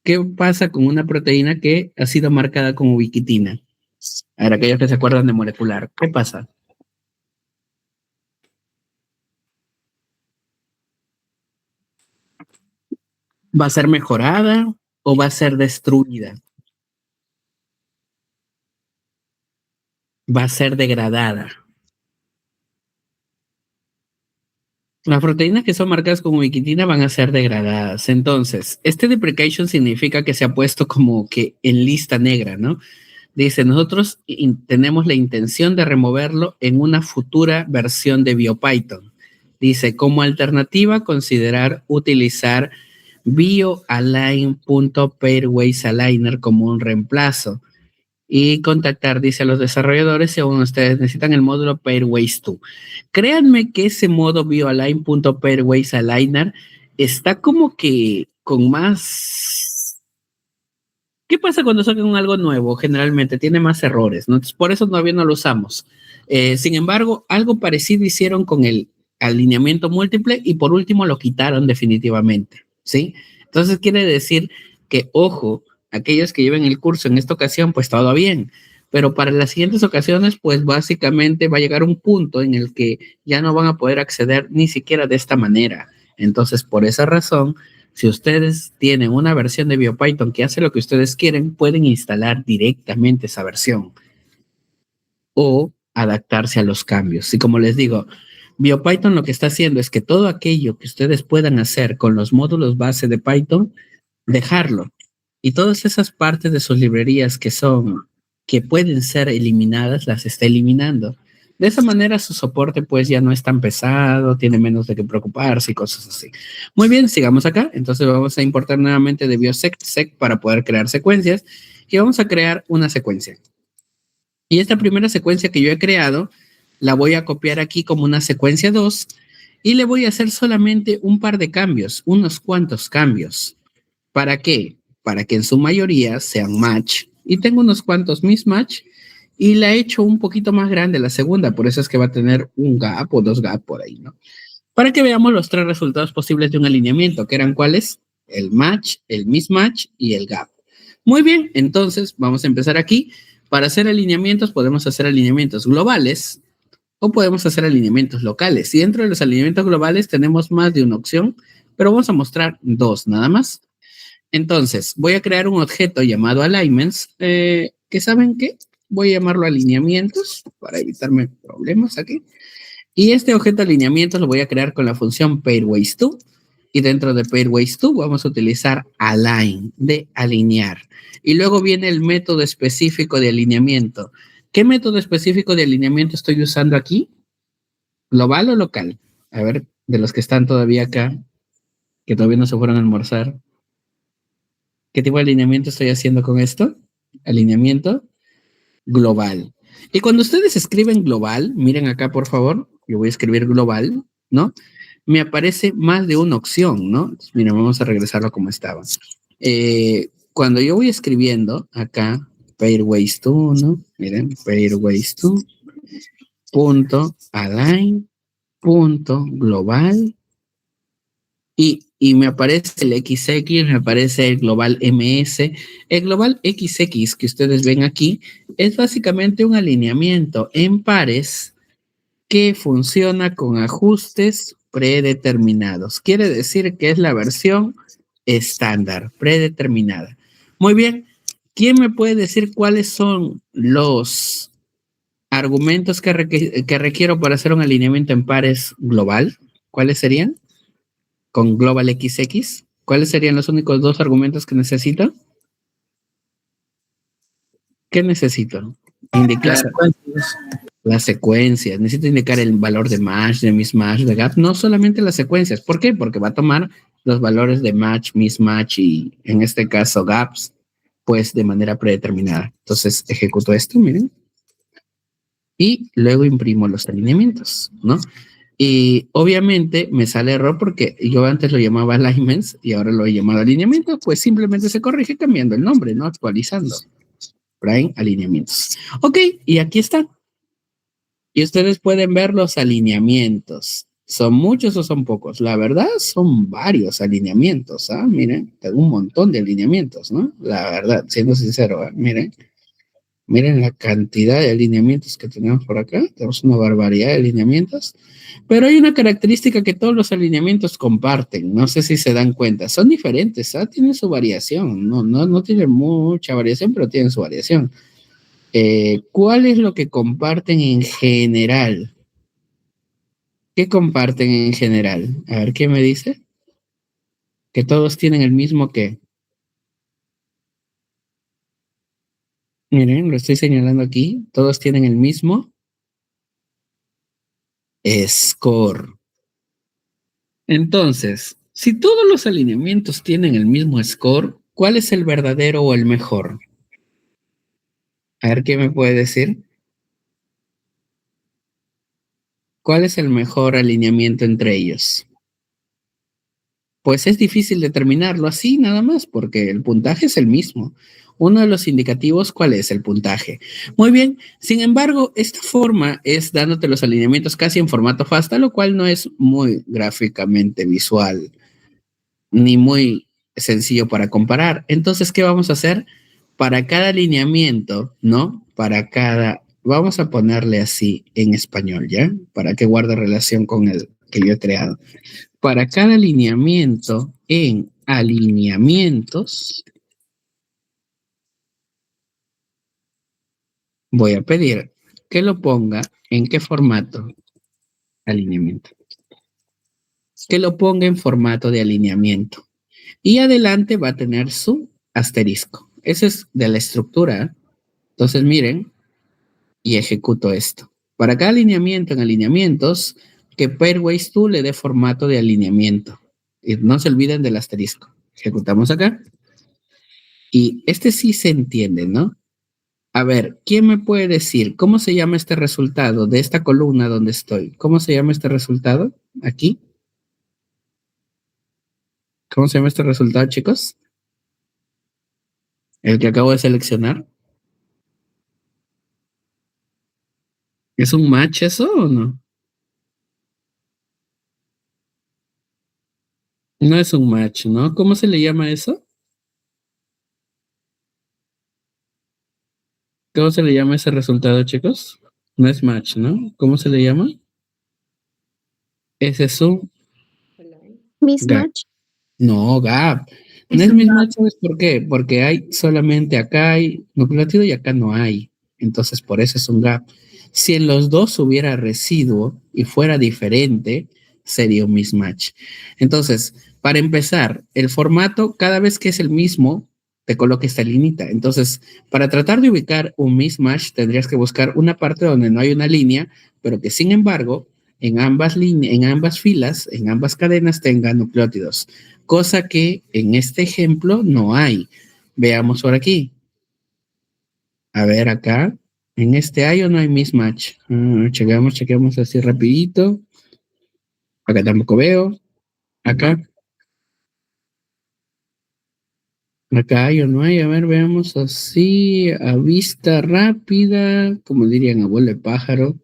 ¿Qué pasa con una proteína que ha sido marcada con ubiquitina? A ver, aquellos que se acuerdan de molecular. ¿Qué pasa? ¿Va a ser mejorada o va a ser destruida? Va a ser degradada. Las proteínas que son marcadas con ubiquitina van a ser degradadas. Entonces, este deprecation significa que se ha puesto como que en lista negra, ¿no? Dice, nosotros tenemos la intención de removerlo en una futura versión de BioPython. Dice, como alternativa, considerar utilizar bioalign.pairwaysaligner como un reemplazo y contactar, dice, a los desarrolladores si aún ustedes necesitan el módulo Pairways 2. Créanme que ese modo bioalign.pairwaysaligner está como que con más... ¿Qué pasa cuando sacan algo nuevo? Generalmente tiene más errores, ¿no? Entonces, por eso todavía no lo usamos. Sin embargo, algo parecido hicieron con el alineamiento múltiple y por último lo quitaron definitivamente, ¿sí? Entonces quiere decir que, ojo, aquellos que lleven el curso en esta ocasión, pues todo bien, pero para las siguientes ocasiones, pues básicamente va a llegar un punto en el que ya no van a poder acceder ni siquiera de esta manera. Entonces, por esa razón, si ustedes tienen una versión de BioPython que hace lo que ustedes quieren, pueden instalar directamente esa versión o adaptarse a los cambios. Y como les digo, BioPython lo que está haciendo es que todo aquello que ustedes puedan hacer con los módulos base de Python, dejarlo. Y todas esas partes de sus librerías que pueden ser eliminadas, las está eliminando. De esa manera su soporte pues ya no es tan pesado, tiene menos de qué preocuparse y cosas así. Muy bien, sigamos acá. Entonces vamos a importar nuevamente de biosec para poder crear secuencias y vamos a crear una secuencia. Y esta primera secuencia que yo he creado, la voy a copiar aquí como una secuencia 2 y le voy a hacer solamente un par de cambios, unos cuantos cambios. ¿Para qué? Para que en su mayoría sean match. Y tengo unos cuantos mismatch y la he hecho un poquito más grande la segunda, por eso es que va a tener un gap o dos gaps por ahí, ¿no? Para que veamos los tres resultados posibles de un alineamiento, que eran cuáles: el match, el mismatch y el gap. Muy bien, entonces vamos a empezar aquí. Para hacer alineamientos podemos hacer alineamientos globales o podemos hacer alineamientos locales. Y dentro de los alineamientos globales tenemos más de una opción, pero vamos a mostrar dos nada más. Entonces, voy a crear un objeto llamado alignments, que ¿saben qué? Voy a llamarlo alineamientos para evitarme problemas aquí. Y este objeto de alineamientos lo voy a crear con la función pairways2. Y dentro de pairways2 vamos a utilizar align, de alinear. Y luego viene el método específico de alineamiento. ¿Qué método específico de alineamiento estoy usando aquí? ¿Global o local? A ver, de los que están todavía acá, que todavía no se fueron a almorzar. ¿Qué tipo de alineamiento estoy haciendo con esto? Alineamiento global. Y cuando ustedes escriben global, miren acá por favor, yo voy a escribir global, ¿no? Me aparece más de una opción, ¿no? Entonces, miren, vamos a regresarlo como estaba. Cuando yo voy escribiendo acá, pairways2, ¿no? Miren, pairways2, punto align, punto global, y me aparece el XX, me aparece el global MS. El global XX que ustedes ven aquí es básicamente un alineamiento en pares que funciona con ajustes predeterminados. Quiere decir que es la versión estándar, predeterminada. Muy bien, ¿quién me puede decir cuáles son los argumentos que requiero para hacer un alineamiento en pares global, ¿cuáles serían? Con global XX, ¿cuáles serían los únicos dos argumentos que necesito? ¿Qué necesito? Indicar las secuencias. Necesito indicar el valor de match, de mismatch, de gap, no solamente las secuencias. ¿Por qué? Porque va a tomar los valores de match, mismatch y en este caso gaps, pues de manera predeterminada. Entonces ejecuto esto, miren, y luego imprimo los alineamientos, ¿no? Y obviamente me sale error porque yo antes lo llamaba alignments y ahora lo he llamado alineamiento, pues simplemente se corrige cambiando el nombre, ¿no? Actualizando. Prime alineamientos. Ok, y aquí está. Y ustedes pueden ver los alineamientos. ¿Son muchos o son pocos? La verdad, son varios alineamientos, ¿ah? Miren, tengo un montón de alineamientos, ¿no? La verdad, siendo sincero, ¿eh? Miren la cantidad de alineamientos que tenemos por acá. Tenemos una barbaridad de alineamientos. Pero hay una característica que todos los alineamientos comparten. No sé si se dan cuenta. Son diferentes, ¿ah? Tienen su variación. No tienen mucha variación, pero tienen su variación. ¿Cuál es lo que comparten en general? ¿Qué comparten en general? A ver, ¿qué me dice? Que todos tienen el mismo qué. Miren, lo estoy señalando aquí. Todos tienen el mismo score. Entonces, si todos los alineamientos tienen el mismo score, ¿cuál es el verdadero o el mejor? A ver, ¿qué me puede decir? ¿Cuál es el mejor alineamiento entre ellos? Pues es difícil determinarlo así nada más, porque el puntaje es el mismo. Uno de los indicativos, ¿cuál es el puntaje? Muy bien, sin embargo, esta forma es dándote los alineamientos casi en formato FASTA, lo cual no es muy gráficamente visual, ni muy sencillo para comparar. Entonces, ¿qué vamos a hacer? Para cada alineamiento, ¿no? Vamos a ponerle así en español, ¿ya? Para que guarde relación con el que yo he creado. Para cada alineamiento en alineamientos, voy a pedir que lo ponga en qué formato alineamiento. Que lo ponga en formato de alineamiento. Y adelante va a tener su asterisco. Ese es de la estructura. Entonces miren, y ejecuto esto. Para cada alineamiento en alineamientos, que Pairways Tool le dé formato de alineamiento. Y no se olviden del asterisco. Ejecutamos acá. Y este sí se entiende, ¿no? A ver, ¿quién me puede decir cómo se llama este resultado de esta columna donde estoy? ¿Cómo se llama este resultado? Aquí. ¿Cómo se llama este resultado, chicos? El que acabo de seleccionar. ¿Es un match eso o no? No es un match, ¿no? ¿Cómo se le llama eso? ¿Cómo se le llama ese resultado, chicos? No es match, ¿no? ¿Cómo se le llama? Ese es un gap. Mismatch. No, gap. No Es es un mismatch, ¿sabes por qué? Porque hay solamente acá hay nucleótido y acá no hay. Entonces, por eso es un gap. Si en los dos hubiera residuo y fuera diferente, sería un mismatch. Entonces, para empezar, el formato, cada vez que es el mismo, te coloca esta linita. Entonces, para tratar de ubicar un mismatch, tendrías que buscar una parte donde no hay una línea, pero que sin embargo, en ambas filas, en ambas cadenas tenga nucleótidos, cosa que en este ejemplo no hay. Veamos por aquí. A ver acá. ¿En este hay o no hay mismatch? Chequeamos así rapidito. Acá tampoco veo. Acá. Acá hay o no hay. A ver, veamos así a vista rápida. Como dirían abuelo de pájaro.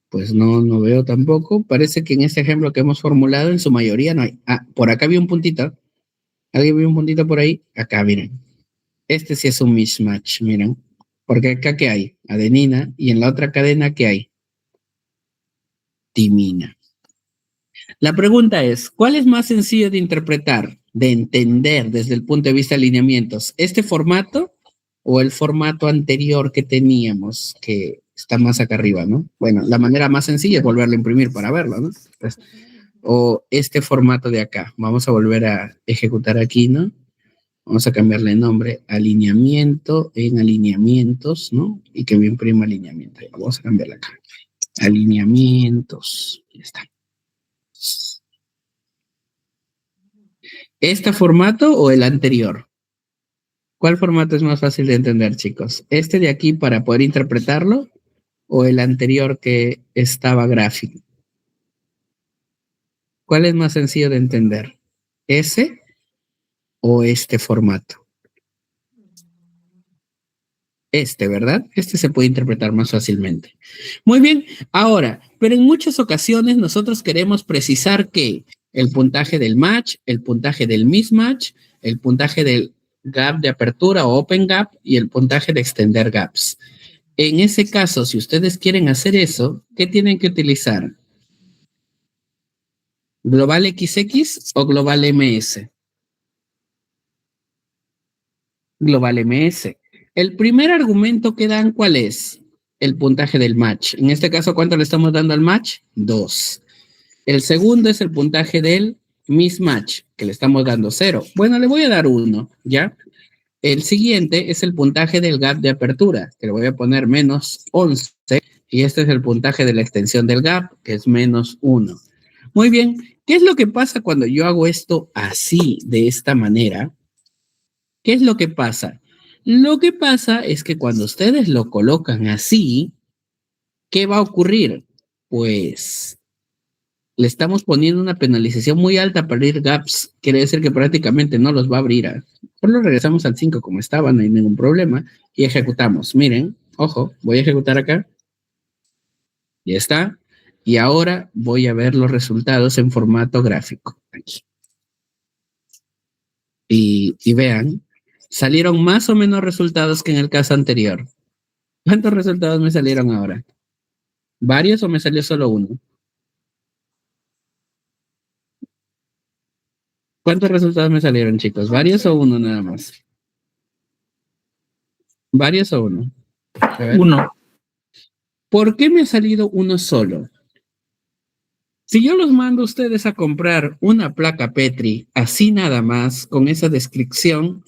Pues no veo tampoco. Parece que en este ejemplo que hemos formulado en su mayoría no hay. Ah, por acá vi un puntito. ¿Alguien vio un puntito por ahí? Acá, miren. Este sí es un mismatch, miren. Porque acá ¿qué hay? Adenina. Y en la otra cadena ¿qué hay? Timina. La pregunta es, ¿cuál es más sencillo de interpretar, de entender desde el punto de vista de alineamientos? ¿Este formato o el formato anterior que teníamos, que está más acá arriba, ¿no? Bueno, la manera más sencilla es volverlo a imprimir para verlo, ¿no? Pues, o este formato de acá. Vamos a volver a ejecutar aquí, ¿no? Vamos a cambiarle nombre, alineamiento en alineamientos, ¿no? Y que me imprima alineamiento. Vamos a cambiarle acá. Alineamientos. Ya está. ¿Este formato o el anterior? ¿Cuál formato es más fácil de entender, chicos? ¿Este de aquí para poder interpretarlo o el anterior que estaba gráfico? ¿Cuál es más sencillo de entender? ¿Ese o este formato? Este, ¿verdad? Este se puede interpretar más fácilmente. Muy bien, ahora, pero en muchas ocasiones nosotros queremos precisar que el puntaje del match, el puntaje del mismatch, el puntaje del gap de apertura o open gap y el puntaje de extender gaps. En ese caso, si ustedes quieren hacer eso, ¿qué tienen que utilizar? ¿Global XX o Global MS? Global MS. El primer argumento que dan, ¿cuál es? El puntaje del match. En este caso, ¿cuánto le estamos dando al match? 2. El segundo es el puntaje del mismatch, que le estamos dando 0. Bueno, le voy a dar 1, ¿ya? El siguiente es el puntaje del gap de apertura, que le voy a poner menos 11. Y este es el puntaje de la extensión del gap, que es menos 1. Muy bien, ¿qué es lo que pasa cuando yo hago esto así, de esta manera? ¿Qué es lo que pasa? Lo que pasa es que cuando ustedes lo colocan así, ¿qué va a ocurrir? Pues le estamos poniendo una penalización muy alta para abrir gaps. Quiere decir que prácticamente no los va a abrir. Por lo regresamos al 5 como estaba, no hay ningún problema. Y ejecutamos. Miren, ojo, voy a ejecutar acá. Ya está. Y ahora voy a ver los resultados en formato gráfico. Aquí. Y vean, salieron más o menos resultados que en el caso anterior. ¿Cuántos resultados me salieron ahora? ¿Varios o me salió solo uno? ¿Cuántos resultados me salieron, chicos? ¿Varios o uno nada más? ¿Varios o uno? A ver. Uno. ¿Por qué me ha salido uno solo? Si yo los mando a ustedes a comprar una placa Petri, así nada más, con esa descripción,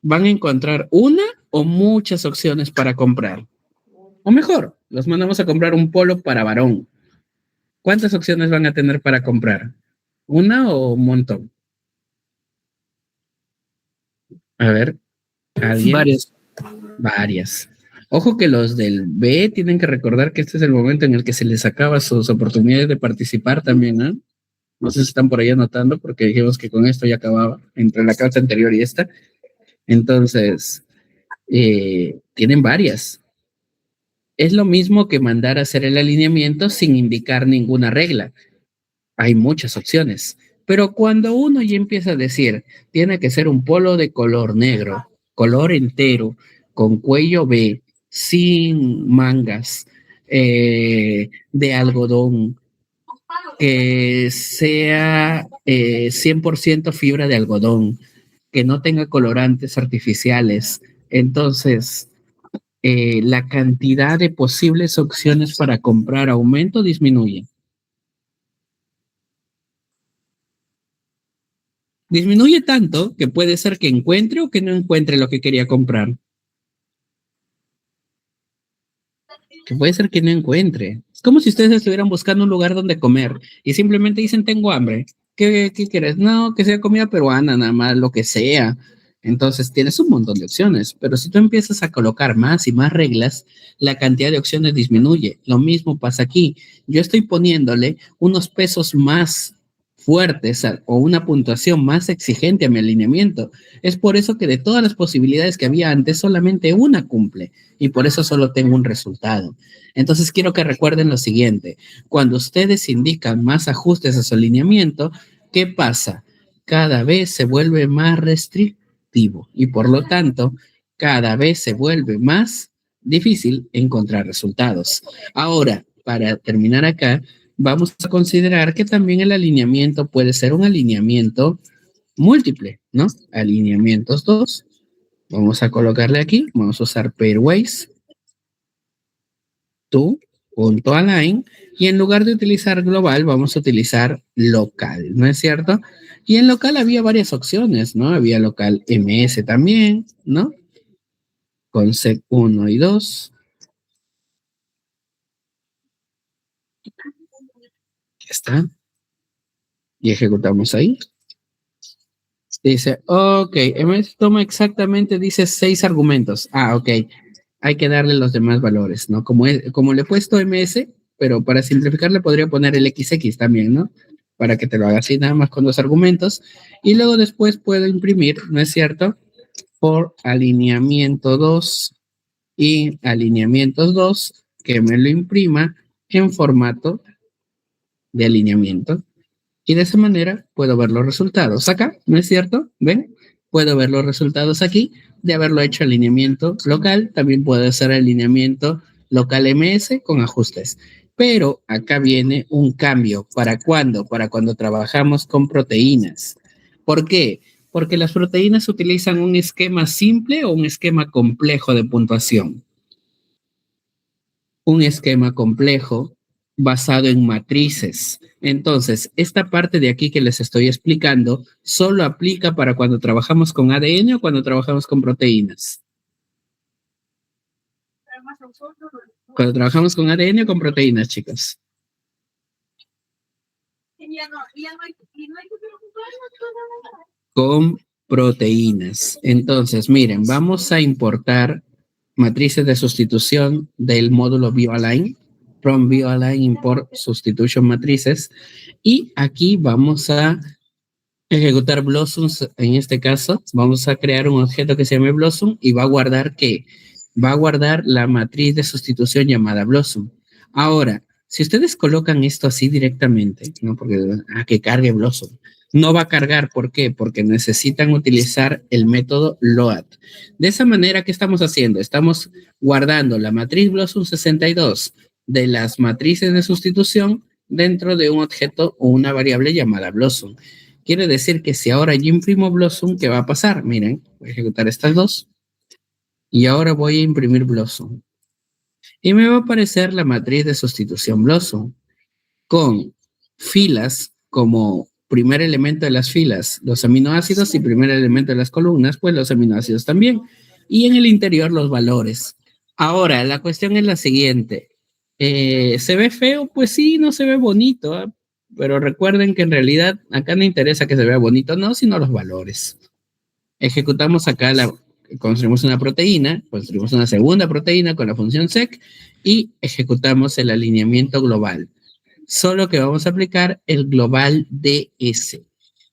van a encontrar una o muchas opciones para comprar. O mejor, los mandamos a comprar un polo para varón. ¿Cuántas opciones van a tener para comprar? ¿Una o un montón? A ver, ¿alguien? Varios. Varias. Ojo que los del B tienen que recordar que este es el momento en el que se les acaba sus oportunidades de participar también, ¿eh? No sé si están por ahí anotando, porque dijimos que con esto ya acababa, entre la carta anterior y esta. Entonces, tienen varias. Es lo mismo que mandar a hacer el alineamiento sin indicar ninguna regla. Hay muchas opciones. Pero cuando uno ya empieza a decir, tiene que ser un polo de color negro, color entero, con cuello B, sin mangas, de algodón, que sea 100% fibra de algodón, que no tenga colorantes artificiales. Entonces, la cantidad de posibles opciones para comprar aumenta o disminuye. Disminuye tanto que puede ser que encuentre o que no encuentre lo que quería comprar. Que puede ser que no encuentre. Es como si ustedes estuvieran buscando un lugar donde comer y simplemente dicen, tengo hambre. ¿Qué quieres? No, que sea comida peruana, nada más, lo que sea. Entonces tienes un montón de opciones, pero si tú empiezas a colocar más y más reglas, la cantidad de opciones disminuye. Lo mismo pasa aquí. Yo estoy poniéndole unos pesos más fuertes o una puntuación más exigente a mi alineamiento. Es por eso que de todas las posibilidades que había antes, solamente una cumple y por eso solo tengo un resultado. Entonces quiero que recuerden lo siguiente, cuando ustedes indican más ajustes a su alineamiento, ¿qué pasa? Cada vez se vuelve más restrictivo y por lo tanto, cada vez se vuelve más difícil encontrar resultados. Ahora, para terminar acá, vamos a considerar que también el alineamiento puede ser un alineamiento múltiple, ¿no? Alineamientos 2. Vamos a colocarle aquí, vamos a usar pairwise. to.align, y en lugar de utilizar global, vamos a utilizar local, ¿no es cierto? Y en local había varias opciones, ¿no? Había local MS también, ¿no? Con sec 1 y 2. Ya está. Y ejecutamos ahí. Dice, ok, MS toma exactamente, dice 6 argumentos. Ah, ok. Hay que darle los demás valores, ¿no? Como le he puesto MS, pero para simplificar le podría poner el XX también, ¿no? Para que te lo haga así nada más con 2 argumentos. Y luego después puedo imprimir, ¿no es cierto? Por alineamiento 2 y alineamientos 2, que me lo imprima en formato de alineamiento. Y de esa manera puedo ver los resultados acá, ¿no es cierto? ¿Ven? Puedo ver los resultados aquí de haberlo hecho alineamiento local. También puedo hacer alineamiento local MS con ajustes. Pero acá viene un cambio. ¿Para cuándo? Para cuando trabajamos con proteínas. ¿Por qué? Porque las proteínas utilizan un esquema simple o un esquema complejo de puntuación. Un esquema complejo basado en matrices. Entonces, esta parte de aquí que les estoy explicando solo aplica para cuando trabajamos con ADN o cuando trabajamos con proteínas. Cuando trabajamos con ADN o con proteínas, chicos. Con proteínas. Entonces, miren, vamos a importar matrices de sustitución del módulo BioAlign. From BioAlign import substitution matrices. Y aquí vamos a ejecutar blossoms. En este caso, vamos a crear un objeto que se llame blossom y va a guardar ¿qué? Va a guardar la matriz de sustitución llamada blossom. Ahora, si ustedes colocan esto así directamente, ¿no? Porque que cargue blossom. No va a cargar, ¿por qué? Porque necesitan utilizar el método load. De esa manera, ¿qué estamos haciendo? Estamos guardando la matriz blossom 62 de las matrices de sustitución dentro de un objeto o una variable llamada blossom. Quiere decir que si ahora yo imprimo blossom, ¿qué va a pasar? Miren, voy a ejecutar estas dos y ahora voy a imprimir blossom. Y me va a aparecer la matriz de sustitución blossom con filas como primer elemento de las filas, los aminoácidos, y primer elemento de las columnas, pues los aminoácidos también. Y en el interior los valores. Ahora, la cuestión es la siguiente. ¿Se ve feo? Pues sí, no se ve bonito, ¿eh? Pero recuerden que en realidad acá no interesa que se vea bonito, no, sino los valores. Ejecutamos acá, construimos una proteína, construimos una segunda proteína con la función sec y ejecutamos el alineamiento global. Solo que vamos a aplicar el global DS.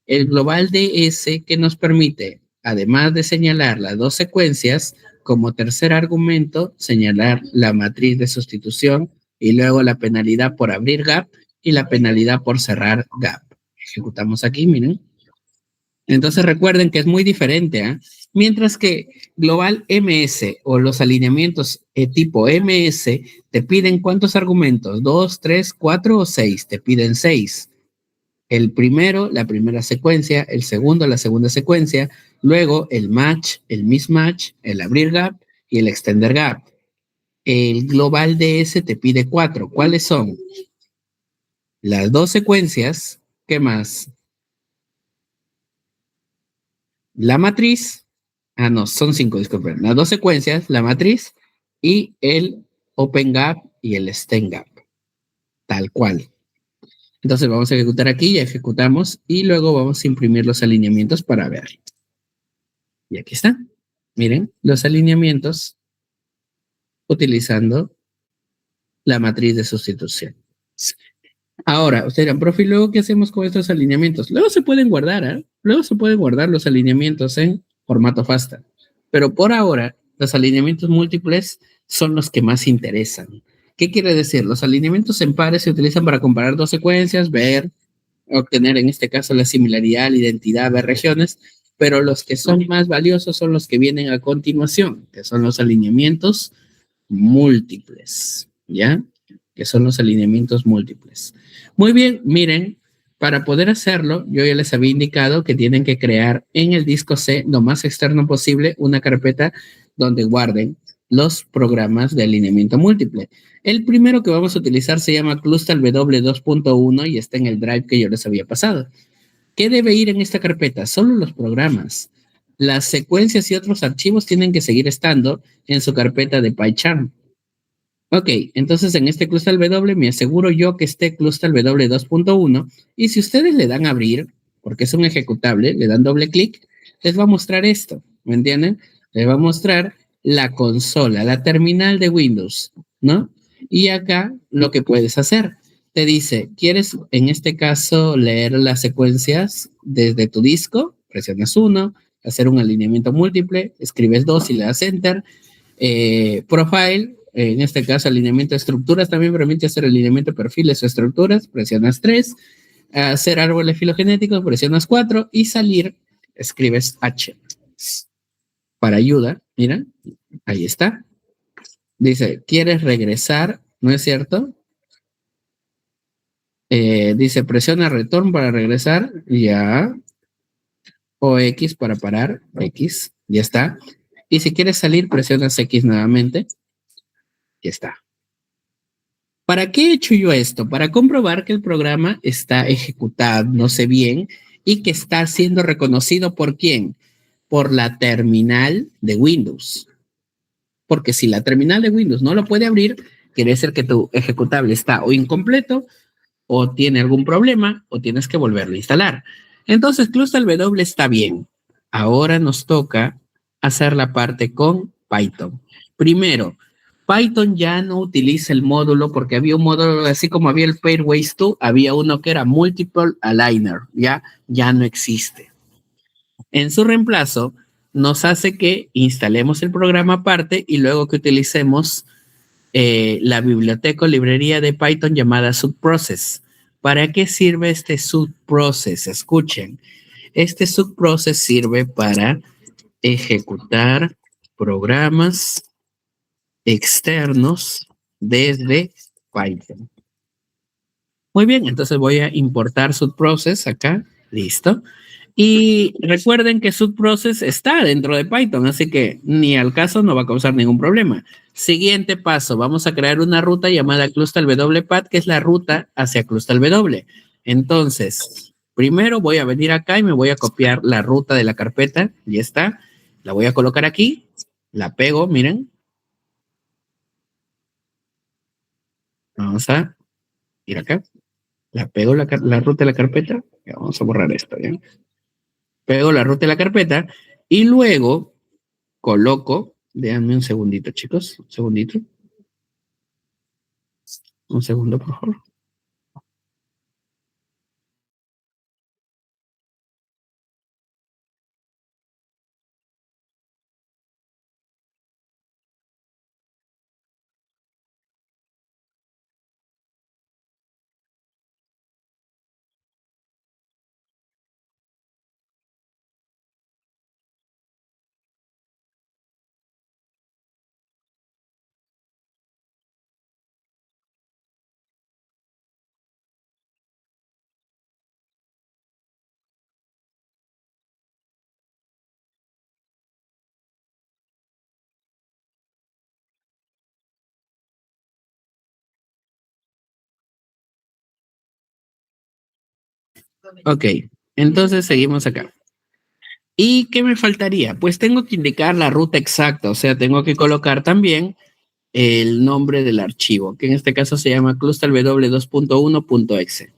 El global DS que nos permite, además de señalar las dos secuencias, como tercer argumento, señalar la matriz de sustitución y luego la penalidad por abrir gap y la penalidad por cerrar gap. Ejecutamos aquí, miren. Entonces recuerden que es muy diferente, ¿eh? Mientras que global MS o los alineamientos tipo MS te piden ¿cuántos argumentos? 2, 3, 4 o 6. Te piden 6. El primero, la primera secuencia, el segundo, la segunda secuencia, luego el match, el mismatch, el abrir gap y el extender gap. El global DS te pide 4. ¿Cuáles son? Las dos secuencias. ¿Qué más? La matriz. Ah, no, son 5, disculpen. Las dos secuencias, la matriz y el open gap y el extend gap. Tal cual. Entonces vamos a ejecutar aquí, ya ejecutamos y luego vamos a imprimir los alineamientos para ver. Y aquí está. Miren, los alineamientos utilizando la matriz de sustitución. Ahora, ustedes dirán, profe, ¿luego qué hacemos con estos alineamientos? Luego se pueden guardar, ¿eh? Luego se pueden guardar los alineamientos en formato FASTA. Pero por ahora, los alineamientos múltiples son los que más interesan. ¿Qué quiere decir? Los alineamientos en pares se utilizan para comparar dos secuencias, ver, obtener en este caso la similaridad, la identidad, ver regiones, pero los que son más valiosos son los que vienen a continuación, que son los alineamientos múltiples, ¿ya? Que son los alineamientos múltiples. Muy bien, miren, para poder hacerlo, yo ya les había indicado que tienen que crear en el disco C, lo más externo posible, una carpeta donde guarden los programas de alineamiento múltiple. El primero que vamos a utilizar se llama ClustalW 2.1 y está en el drive que yo les había pasado. ¿Qué debe ir en esta carpeta? Solo los programas. Las secuencias y otros archivos tienen que seguir estando en su carpeta de PyCharm. Ok, entonces en este ClustalW me aseguro yo que esté ClustalW 2.1 y si ustedes le dan a abrir, porque es un ejecutable, le dan doble clic, les va a mostrar esto, ¿me entienden? Les va a mostrar la consola, la terminal de Windows, ¿no? Y acá lo que puedes hacer, te dice, ¿quieres en este caso leer las secuencias desde tu disco? Presionas 1, hacer un alineamiento múltiple, escribes 2 y le das Enter. Profile, en este caso alineamiento de estructuras, también permite hacer alineamiento de perfiles o estructuras, presionas 3, hacer árboles filogenéticos, presionas 4 y salir, escribes H. Para ayuda, mira, ahí está. Dice, ¿quieres regresar? ¿No es cierto? Dice, presiona return para regresar, ya. O X para parar, X, ya está. Y si quieres salir, presionas X nuevamente, ya está. ¿Para qué he hecho yo esto? Para comprobar que el programa está ejecutándose bien y que está siendo reconocido por quién? Por la terminal de Windows. Porque si la terminal de Windows no lo puede abrir, quiere decir que tu ejecutable está o incompleto, o tiene algún problema, o tienes que volverlo a instalar. Entonces, ClustalW está bien. Ahora nos toca hacer la parte con Python. Primero, Python ya no utiliza el módulo porque había un módulo, así como había el Pairways 2, había uno que era Multiple Aligner, ya no existe. En su reemplazo, nos hace que instalemos el programa aparte y luego que utilicemos la biblioteca o librería de Python llamada subprocess. ¿Para qué sirve este subprocess? Escuchen, este subprocess sirve para ejecutar programas externos desde Python. Muy bien, entonces voy a importar subprocess acá, listo. Y recuerden que subprocess está dentro de Python, así que ni al caso no va a causar ningún problema. Siguiente paso, vamos a crear una ruta llamada ClustalWPath, que es la ruta hacia ClustalW. Entonces, primero voy a venir acá y me voy a copiar la ruta de la carpeta, ya está. La voy a colocar aquí, la pego, miren. Vamos a ir acá, la pego la ruta de la carpeta, ya vamos a borrar esto, ¿ya? Pego la ruta de la carpeta y luego coloco, déjenme un segundito, chicos, un segundito. Un segundo, por favor. Ok, entonces seguimos acá. ¿Y qué me faltaría? Pues tengo que indicar la ruta exacta, o sea, tengo que colocar también el nombre del archivo, que en este caso se llama ClustalW2.1.exe.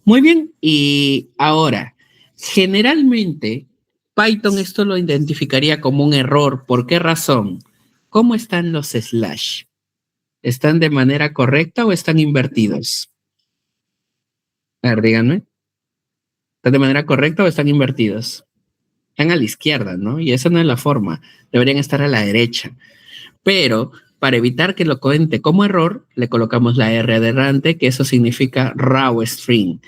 Muy bien, y ahora, generalmente Python esto lo identificaría como un error. ¿Por qué razón? ¿Cómo están los slash? ¿Están de manera correcta o están invertidos? A ver, díganme. ¿Están de manera correcta o están invertidos? Están a la izquierda, ¿no? Y esa no es la forma. Deberían estar a la derecha. Pero para evitar que lo cuente como error, le colocamos la R adelante, que eso significa raw string.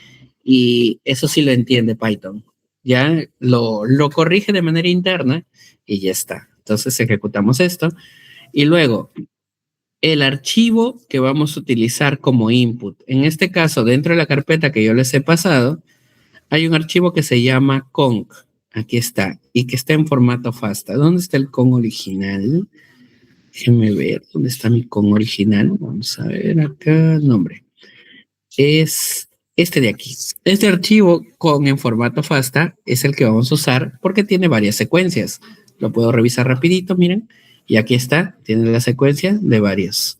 Y eso sí lo entiende Python. Ya lo corrige de manera interna y ya está. Entonces ejecutamos esto. Y luego, el archivo que vamos a utilizar como input. En este caso, dentro de la carpeta que yo les he pasado, hay un archivo que se llama conc. Aquí está. Y que está en formato FASTA. ¿Dónde está el conc original? Déjenme ver dónde está mi con original. Vamos a ver acá, nombre. Es este de aquí. Este archivo con en formato FASTA es el que vamos a usar porque tiene varias secuencias. Lo puedo revisar rapidito, miren. Y aquí está, tiene la secuencia de varios.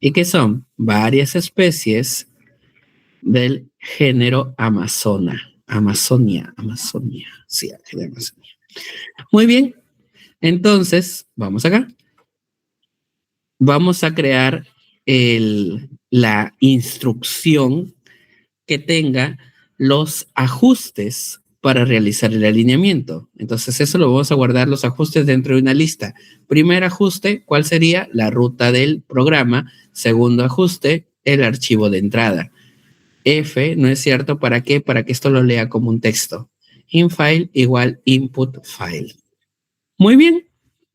¿Y qué son? Varias especies del género Amazonia. Sí, el género Amazonia. Muy bien. Entonces, vamos acá. Vamos a crear la instrucción que tenga los ajustes para realizar el alineamiento. Entonces, eso lo vamos a guardar los ajustes dentro de una lista. Primer ajuste, ¿cuál sería? La ruta del programa. Segundo ajuste, el archivo de entrada. F, ¿no es cierto? ¿Para qué? Para que esto lo lea como un texto. InFile igual input file. Muy bien,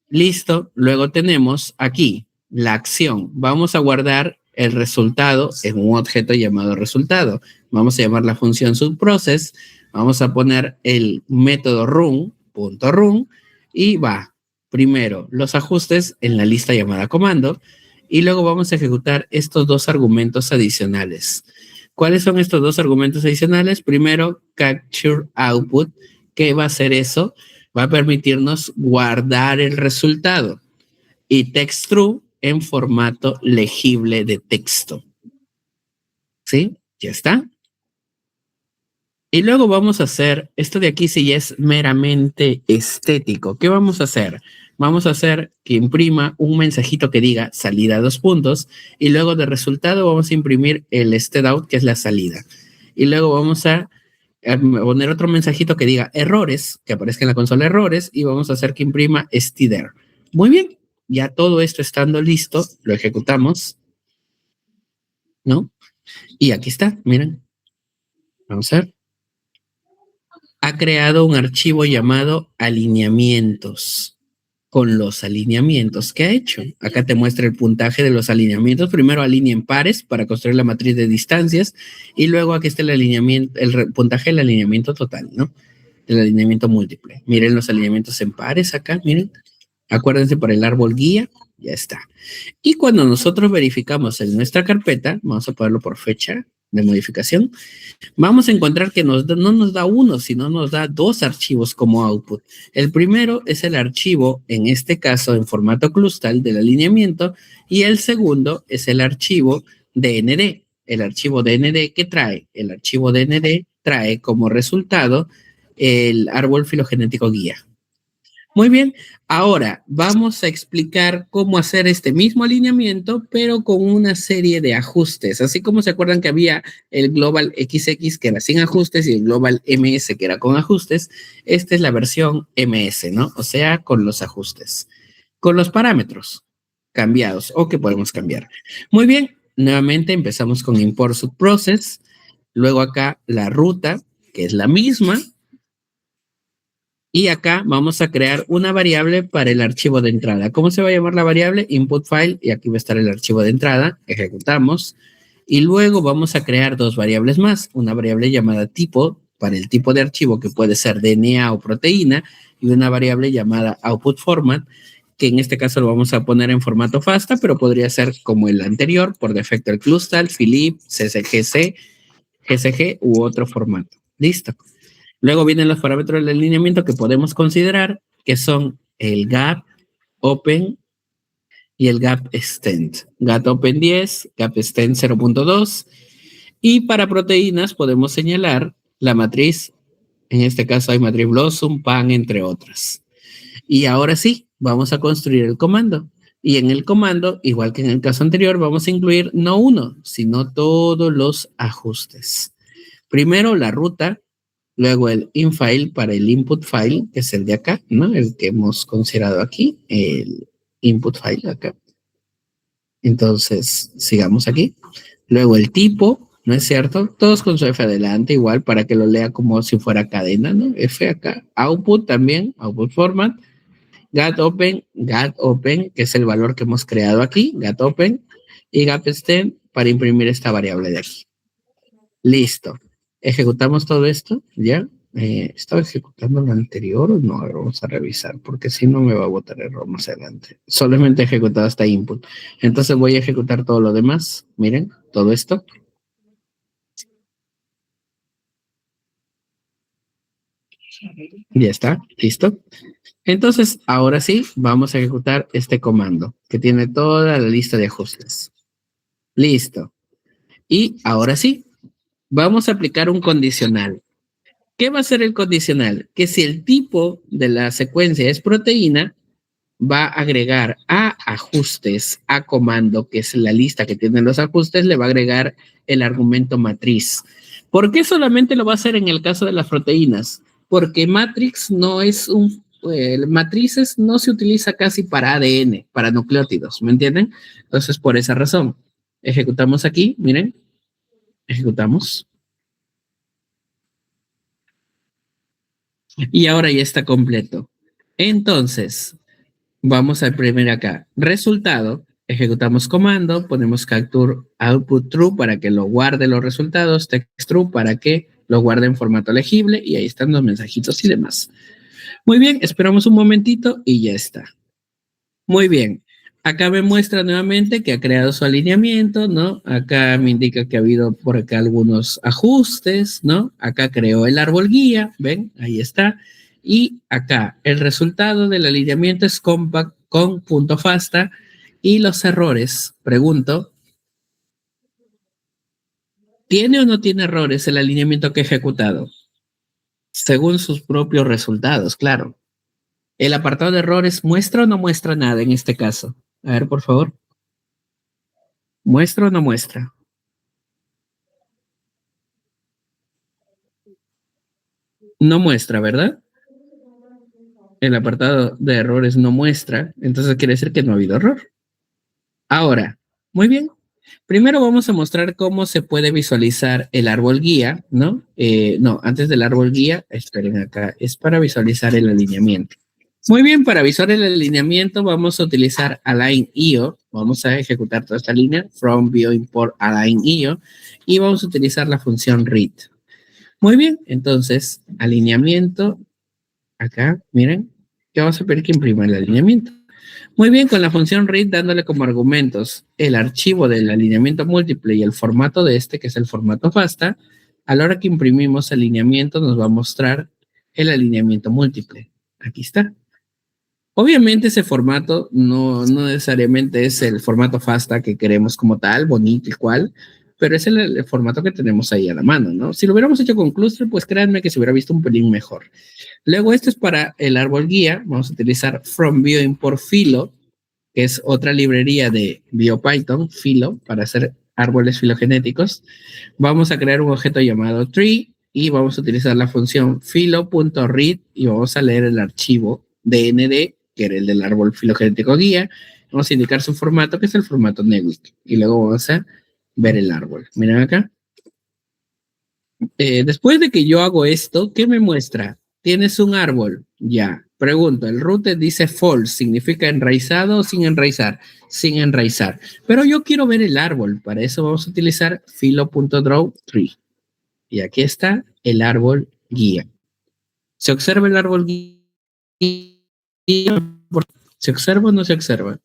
listo. Luego tenemos aquí la acción. Vamos a guardar el resultado en un objeto llamado resultado. Vamos a llamar la función subprocess. Vamos a poner el método run.run y va primero los ajustes en la lista llamada comando y luego vamos a ejecutar estos dos argumentos adicionales. ¿Cuáles son estos dos argumentos adicionales? Primero, capture output. ¿Qué va a hacer eso? Va a permitirnos guardar el resultado y text true en formato legible de texto. ¿Sí? Ya está. Y luego vamos a hacer, esto de aquí sí ya es meramente estético. ¿Qué vamos a hacer? Vamos a hacer que imprima un mensajito que diga salida 2 puntos y luego de resultado vamos a imprimir el stdout que es la salida. Y luego vamos a poner otro mensajito que diga errores, que aparezca en la consola errores y vamos a hacer que imprima stder. Muy bien, ya todo esto estando listo, lo ejecutamos, ¿no? Y aquí está, miren. Vamos a ver. Ha creado un archivo llamado alineamientos. Con los alineamientos que ha hecho. Acá te muestra el puntaje de los alineamientos. Primero alinea en pares para construir la matriz de distancias y luego aquí está el alineamiento, el puntaje del alineamiento total, ¿no? El alineamiento múltiple. Miren los alineamientos en pares acá, miren. Acuérdense por el árbol guía, ya está. Y cuando nosotros verificamos en nuestra carpeta, vamos a ponerlo por fecha de modificación, vamos a encontrar que no nos da uno, sino nos da dos archivos como output. El primero es el archivo, en este caso en formato clustal del alineamiento, y el segundo es el archivo DND. El archivo DND que trae, el archivo DND trae como resultado el árbol filogenético guía. Muy bien, ahora vamos a explicar cómo hacer este mismo alineamiento, pero con una serie de ajustes. Así como se acuerdan que había el Global XX que era sin ajustes y el Global MS que era con ajustes, esta es la versión MS, ¿no? O sea, con los ajustes, con los parámetros cambiados o que podemos cambiar. Muy bien, nuevamente empezamos con import subprocess, luego acá la ruta, que es la misma. Y acá vamos a crear una variable para el archivo de entrada. ¿Cómo se va a llamar la variable? Input file, y aquí va a estar el archivo de entrada. Ejecutamos. Y luego vamos a crear dos variables más. Una variable llamada tipo, para el tipo de archivo que puede ser DNA o proteína, y una variable llamada output format, que en este caso lo vamos a poner en formato FASTA, pero podría ser como el anterior, por defecto el Clustal, Philip, CSGC, GCG u otro formato. Listo. Luego vienen los parámetros del alineamiento que podemos considerar, que son el gap open y el gap extend. Gap open 10, gap extend 0.2. Y para proteínas podemos señalar la matriz. En este caso hay matriz Blossom, PAN, entre otras. Y ahora sí, vamos a construir el comando. Y en el comando, igual que en el caso anterior, vamos a incluir no uno, sino todos los ajustes. Primero la ruta. Luego el infile para el input file, que es el de acá, ¿no? El que hemos considerado aquí, el input file acá. Entonces, sigamos aquí. Luego el tipo, ¿no es cierto? Todos con su F adelante, igual para que lo lea como si fuera cadena, ¿no? F acá. Output también, output format. Gap open, que es el valor que hemos creado aquí, gap open. Y gap extend para imprimir esta variable de aquí. Listo. Ejecutamos todo esto, ¿ya? ¿Estaba ejecutando lo anterior o no? A ver, vamos a revisar, porque si no me va a botar error más adelante. Solamente he ejecutado hasta input. Entonces voy a ejecutar todo lo demás. Miren, todo esto. Ya está, listo. Entonces, ahora sí, vamos a ejecutar este comando, que tiene toda la lista de ajustes. Listo. Y ahora sí, vamos a aplicar un condicional. ¿Qué va a ser el condicional? Que si el tipo de la secuencia es proteína, va a agregar a ajustes, a comando, que es la lista que tiene los ajustes, le va a agregar el argumento matriz. ¿Por qué solamente lo va a hacer en el caso de las proteínas? Porque matrix no es matrices no se utiliza casi para ADN, para nucleótidos, ¿me entienden? Entonces, por esa razón, ejecutamos aquí, miren, ejecutamos. Y ahora ya está completo. Entonces, vamos a imprimir acá. Resultado, ejecutamos comando, ponemos capture output true para que lo guarde los resultados, text true para que lo guarde en formato legible y ahí están los mensajitos y demás. Muy bien, esperamos un momentito y ya está. Muy bien. Acá me muestra nuevamente que ha creado su alineamiento, ¿no? Acá me indica que ha habido por acá algunos ajustes, ¿no? Acá creó el árbol guía, ¿ven? Ahí está. Y acá el resultado del alineamiento es compact con punto fasta y los errores, pregunto, ¿tiene o no tiene errores el alineamiento que he ejecutado? Según sus propios resultados, claro. El apartado de errores muestra o no muestra nada en este caso. A ver, por favor. ¿Muestra o no muestra? No muestra, ¿verdad? El apartado de errores no muestra, entonces quiere decir que no ha habido error. Ahora, muy bien. Primero vamos a mostrar cómo se puede visualizar el árbol guía, ¿no? No, antes del árbol guía, esperen acá, es para visualizar el alineamiento. Muy bien, para visualizar el alineamiento vamos a utilizar align.io, vamos a ejecutar toda esta línea, from view import align.io, y vamos a utilizar la función read. Muy bien, entonces, alineamiento, acá, miren, que vamos a pedir que imprima el alineamiento. Muy bien, con la función read dándole como argumentos el archivo del alineamiento múltiple y el formato de este, que es el formato FASTA, a la hora que imprimimos alineamiento nos va a mostrar el alineamiento múltiple. Aquí está. Obviamente ese formato no necesariamente es el formato FASTA que queremos como tal, bonito y cual, pero es el formato que tenemos ahí a la mano, ¿no? Si lo hubiéramos hecho con cluster, pues créanme que se hubiera visto un pelín mejor. Luego esto es para el árbol guía, vamos a utilizar from view import Philo, que es otra librería de BioPython, Philo, para hacer árboles filogenéticos. Vamos a crear un objeto llamado tree y vamos a utilizar la función philo.read y vamos a leer el archivo DND, que era el del árbol filogenético guía. Vamos a indicar su formato, que es el formato NEWIC. Y luego vamos a ver el árbol. Miren acá. Después de que yo hago esto, ¿qué me muestra? Tienes un árbol. Ya. Pregunto, el rooted dice false, ¿significa enraizado o sin enraizar? Sin enraizar. Pero yo quiero ver el árbol. Para eso vamos a utilizar philo.drawTree. Y aquí está el árbol guía. ¿Se observa el árbol guía? ¿Se observa o no se observa?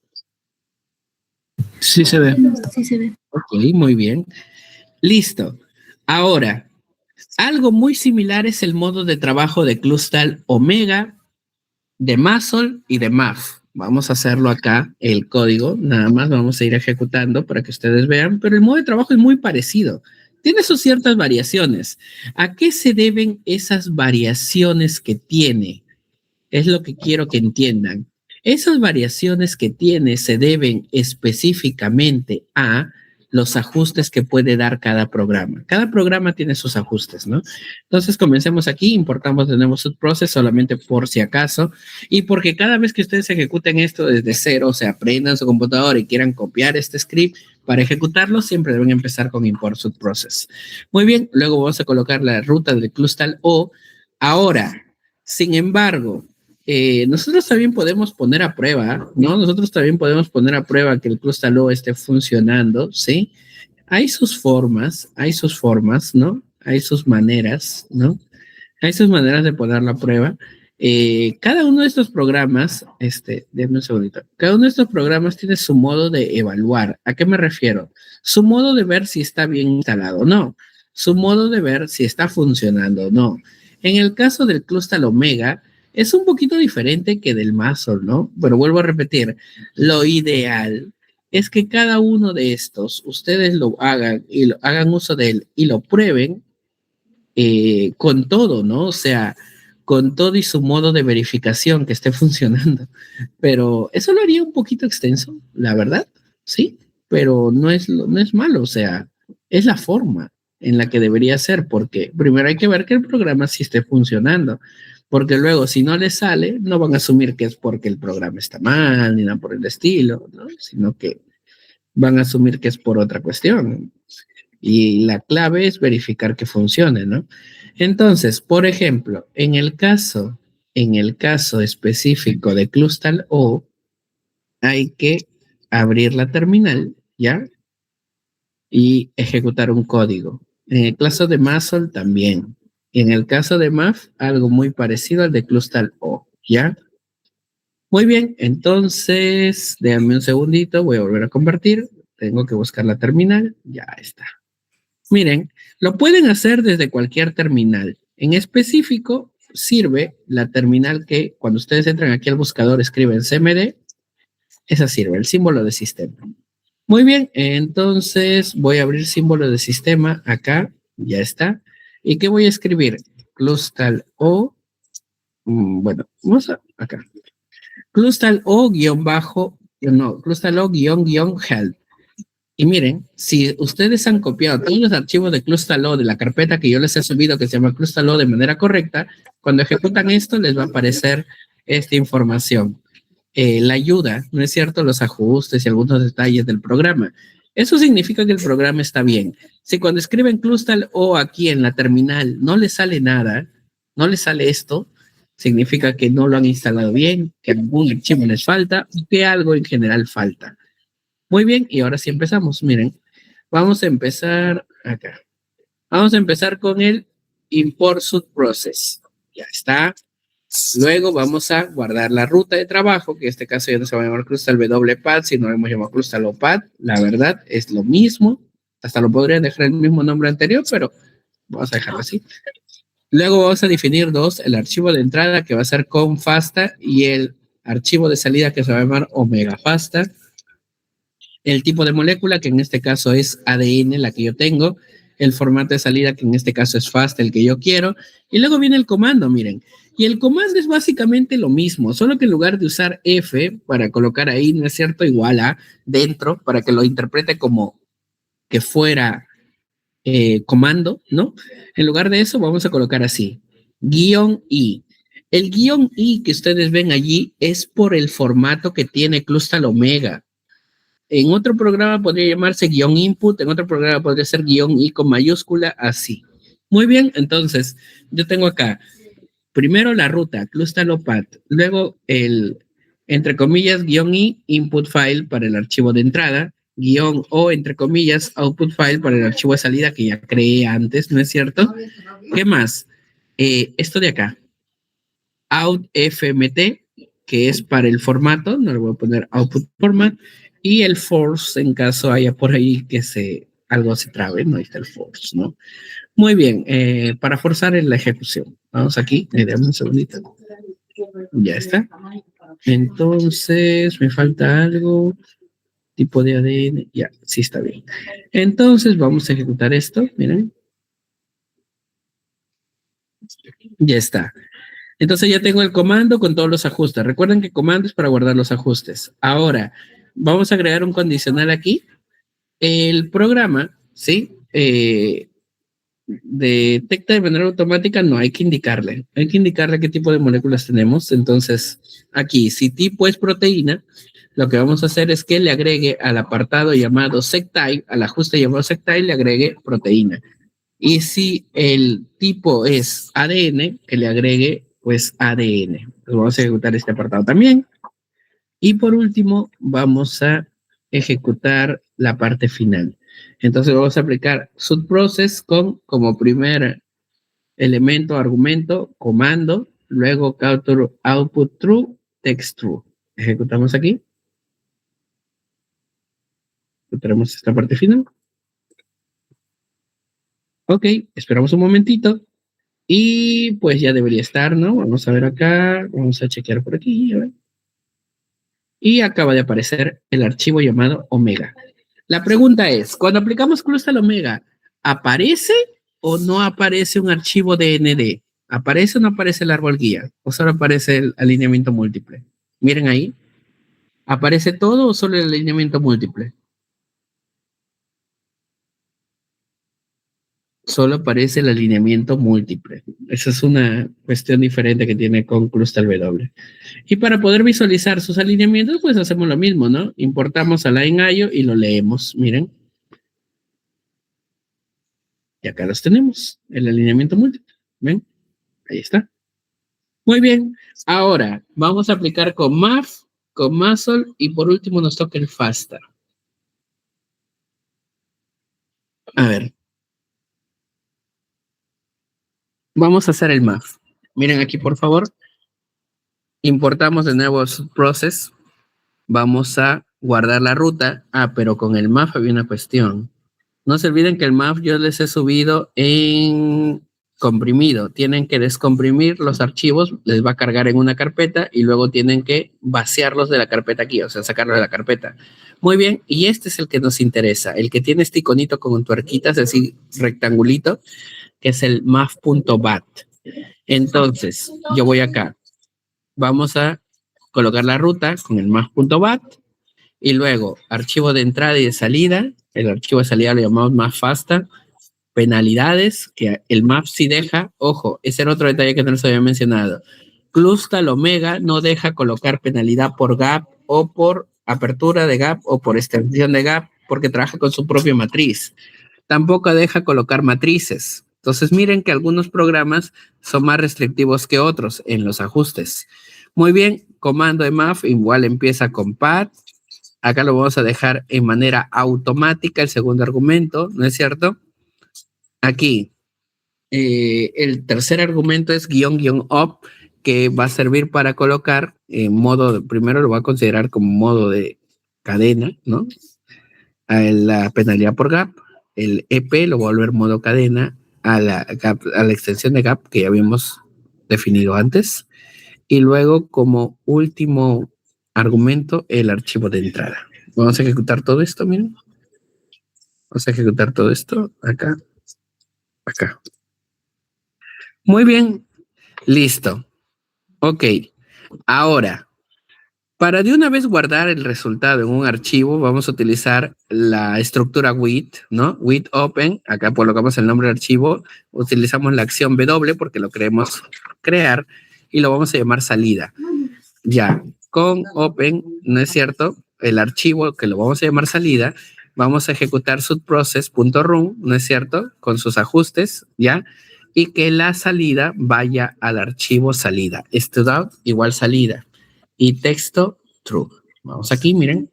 Sí se ve. Sí se ve. Ok, muy bien. Listo. Ahora, algo muy similar es el modo de trabajo de Clustal Omega, de Masol y de MAF. Vamos a hacerlo acá, el código, nada más vamos a ir ejecutando para que ustedes vean, pero el modo de trabajo es muy parecido. Tiene sus ciertas variaciones. ¿A qué se deben esas variaciones que tiene? Es lo que quiero que entiendan. Esas variaciones que tiene se deben específicamente a los ajustes que puede dar cada programa. Cada programa tiene sus ajustes, ¿no? Entonces, comencemos aquí, importamos de nuevo subprocess solamente por si acaso, y porque cada vez que ustedes ejecuten esto desde cero, o sea, aprendan su computadora y quieran copiar este script para ejecutarlo, siempre deben empezar con import subprocess. Muy bien, luego vamos a colocar la ruta del Clustal O. Ahora, sin embargo, nosotros también podemos poner a prueba, ¿no? Nosotros también podemos poner a prueba que el Clustal esté funcionando, ¿sí? Hay sus formas, ¿no? Hay sus maneras, ¿no? Hay sus maneras de poner la prueba. Cada uno de estos programas, denme un segundito, cada uno de estos programas tiene su modo de evaluar. ¿A qué me refiero? Su modo de ver si está bien instalado o no. Su modo de ver si está funcionando o no. En el caso del Clustal Omega, es un poquito diferente que del Muscle, ¿no? Pero vuelvo a repetir, lo ideal es que cada uno de estos, ustedes lo hagan y hagan uso de él y lo prueben con todo, ¿no? O sea, con todo y su modo de verificación que esté funcionando. Pero eso lo haría un poquito extenso, la verdad, sí, pero no es malo, o sea, es la forma en la que debería ser, porque primero hay que ver que el programa sí esté funcionando, porque luego si no le sale, no van a asumir que es porque el programa está mal, ni nada por el estilo, ¿no? Sino que van a asumir que es por otra cuestión. Y la clave es verificar que funcione, ¿no? Entonces, por ejemplo, en el caso específico de Clustal O, hay que abrir la terminal, ¿ya? Y ejecutar un código. En el caso de Muscle también. En el caso de MAF, algo muy parecido al de Clustal O, ¿ya? Muy bien, entonces, déjame un segundito, voy a volver a convertir. Tengo que buscar la terminal, ya está. Miren, lo pueden hacer desde cualquier terminal. En específico, sirve la terminal que cuando ustedes entran aquí al buscador escriben CMD, esa sirve, el símbolo de sistema. Muy bien, entonces voy a abrir símbolo de sistema acá, ya está. ¿Y qué voy a escribir? Clustal O, bueno, vamos a acá. Clustal O guión bajo, no, Clustal O guión help. Y miren, si ustedes han copiado todos los archivos de Clustalo de la carpeta que yo les he subido que se llama Clustalo de manera correcta, cuando ejecutan esto les va a aparecer esta información. La ayuda, ¿no es cierto? Los ajustes y algunos detalles del programa. Eso significa que el programa está bien. Si cuando escriben Clustal o aquí en la terminal no les sale nada, no les sale esto, significa que no lo han instalado bien, que algún archivo les falta, que algo en general falta. Muy bien, y ahora sí empezamos. Miren, vamos a empezar acá. Vamos a empezar con el import sub process. Ya está. Luego vamos a guardar la ruta de trabajo, que en este caso ya no se va a llamar Crustal WPAD, sino hemos llamado Crustal OPAD. La verdad es lo mismo. Hasta lo podrían dejar el mismo nombre anterior, pero vamos a dejarlo así. Luego vamos a definir dos, el archivo de entrada que va a ser confasta y el archivo de salida que se va a llamar omegafasta. El tipo de molécula, que en este caso es ADN, la que yo tengo, el formato de salida, que en este caso es FASTA, el que yo quiero, y luego viene el comando, miren. Y el comando es básicamente lo mismo, solo que en lugar de usar F para colocar ahí, ¿no es cierto?, igual a dentro, para que lo interprete como que fuera comando, ¿no? En lugar de eso vamos a colocar así, guión I. El guión I que ustedes ven allí es por el formato que tiene Clustal Omega. En otro programa podría llamarse guión input, en otro programa podría ser guión I con mayúscula, así. Muy bien, entonces, yo tengo acá, primero la ruta, Clustalopat, luego el, entre comillas, guión I, input file para el archivo de entrada, guión O, entre comillas, output file para el archivo de salida que ya creé antes, ¿no es cierto? ¿Qué más? Esto de acá, out fmt, que es para el formato, no le voy a poner output format, y el force en caso haya por ahí que algo se trabe, no, ahí está el force, ¿no? Muy bien, para forzar en la ejecución. Vamos aquí, dame un segundito. Ya está. Entonces, me falta algo, tipo de ADN, ya, sí está bien. Entonces, vamos a ejecutar esto, miren. Ya está. Entonces ya tengo el comando con todos los ajustes. Recuerden que comando es para guardar los ajustes. Ahora, vamos a agregar un condicional aquí. El programa, ¿sí? Detecta de manera automática, no hay que indicarle. Hay que indicarle qué tipo de moléculas tenemos. Entonces, aquí, si tipo es proteína, lo que vamos a hacer es que le agregue al apartado llamado sectype, al ajuste llamado sectype, le agregue proteína. Y si el tipo es ADN, que le agregue pues ADN. Pues vamos a ejecutar este apartado también. Y por último, vamos a ejecutar la parte final. Entonces vamos a aplicar subprocess con como primer elemento, argumento, comando, luego counter output true, text true. Ejecutamos aquí. Tenemos esta parte final. Ok, esperamos un momentito. Y pues ya debería estar, ¿no? Vamos a ver acá, vamos a chequear por aquí, a ver. Y acaba de aparecer el archivo llamado Omega. La pregunta es, cuando aplicamos Crustal Omega, ¿aparece o no aparece un archivo DND? ¿Aparece o no aparece el árbol guía? ¿O solo aparece el alineamiento múltiple? Miren ahí. ¿Aparece todo o solo el alineamiento múltiple? Solo aparece el alineamiento múltiple. Esa es una cuestión diferente que tiene con Crustal W. Y para poder visualizar sus alineamientos, pues hacemos lo mismo, ¿no? Importamos a Line.io y lo leemos. Miren. Y acá los tenemos. El alineamiento múltiple. ¿Ven? Ahí está. Muy bien. Ahora vamos a aplicar con MAF, con Muscle y por último nos toca el FASTA. A ver. Vamos a hacer el MAF. Miren aquí, por favor. Importamos de nuevo process. Vamos a guardar la ruta. Ah, pero con el MAF había una cuestión. No se olviden que el MAF yo les he subido en comprimido. Tienen que descomprimir los archivos, les va a cargar en una carpeta y luego tienen que vaciarlos de la carpeta aquí, o sea, sacarlos de la carpeta. Muy bien, y este es el que nos interesa, el que tiene este iconito con tuerquitas así rectangulito, que es el maf.bat. Entonces, yo voy acá. Vamos a colocar la ruta con el maf.bat y luego archivo de entrada y de salida. El archivo de salida lo llamamos maf.fasta. Penalidades, que el MAF sí deja. Ojo, ese era otro detalle que no les había mencionado. Crustal Omega no deja colocar penalidad por gap o por apertura de gap o por extensión de gap porque trabaja con su propia matriz. Tampoco deja colocar matrices. Entonces miren que algunos programas son más restrictivos que otros en los ajustes. Muy bien, comando de MAF igual empieza con pad. Acá lo vamos a dejar en manera automática el segundo argumento, ¿no es cierto? Aquí, el tercer argumento es _up, que va a servir para colocar modo, primero lo voy a considerar como modo de cadena, ¿no? A la penalidad por gap, el EP lo voy a volver modo cadena a la extensión de gap que ya habíamos definido antes, y luego como último argumento el archivo de entrada. Vamos a ejecutar todo esto, miren. Vamos a ejecutar todo esto acá. Acá. Muy bien. Listo. Ok. Ahora, para de una vez guardar el resultado en un archivo, vamos a utilizar la estructura with, ¿no? With open. Acá colocamos el nombre del archivo. Utilizamos la acción W porque lo queremos crear y lo vamos a llamar salida. Ya. Con open, ¿no es cierto? El archivo que lo vamos a llamar salida, vamos a ejecutar subprocess.run, ¿no es cierto? Con sus ajustes, ¿ya? Y que la salida vaya al archivo salida. Stdout igual salida. Y texto true. Vamos aquí, miren.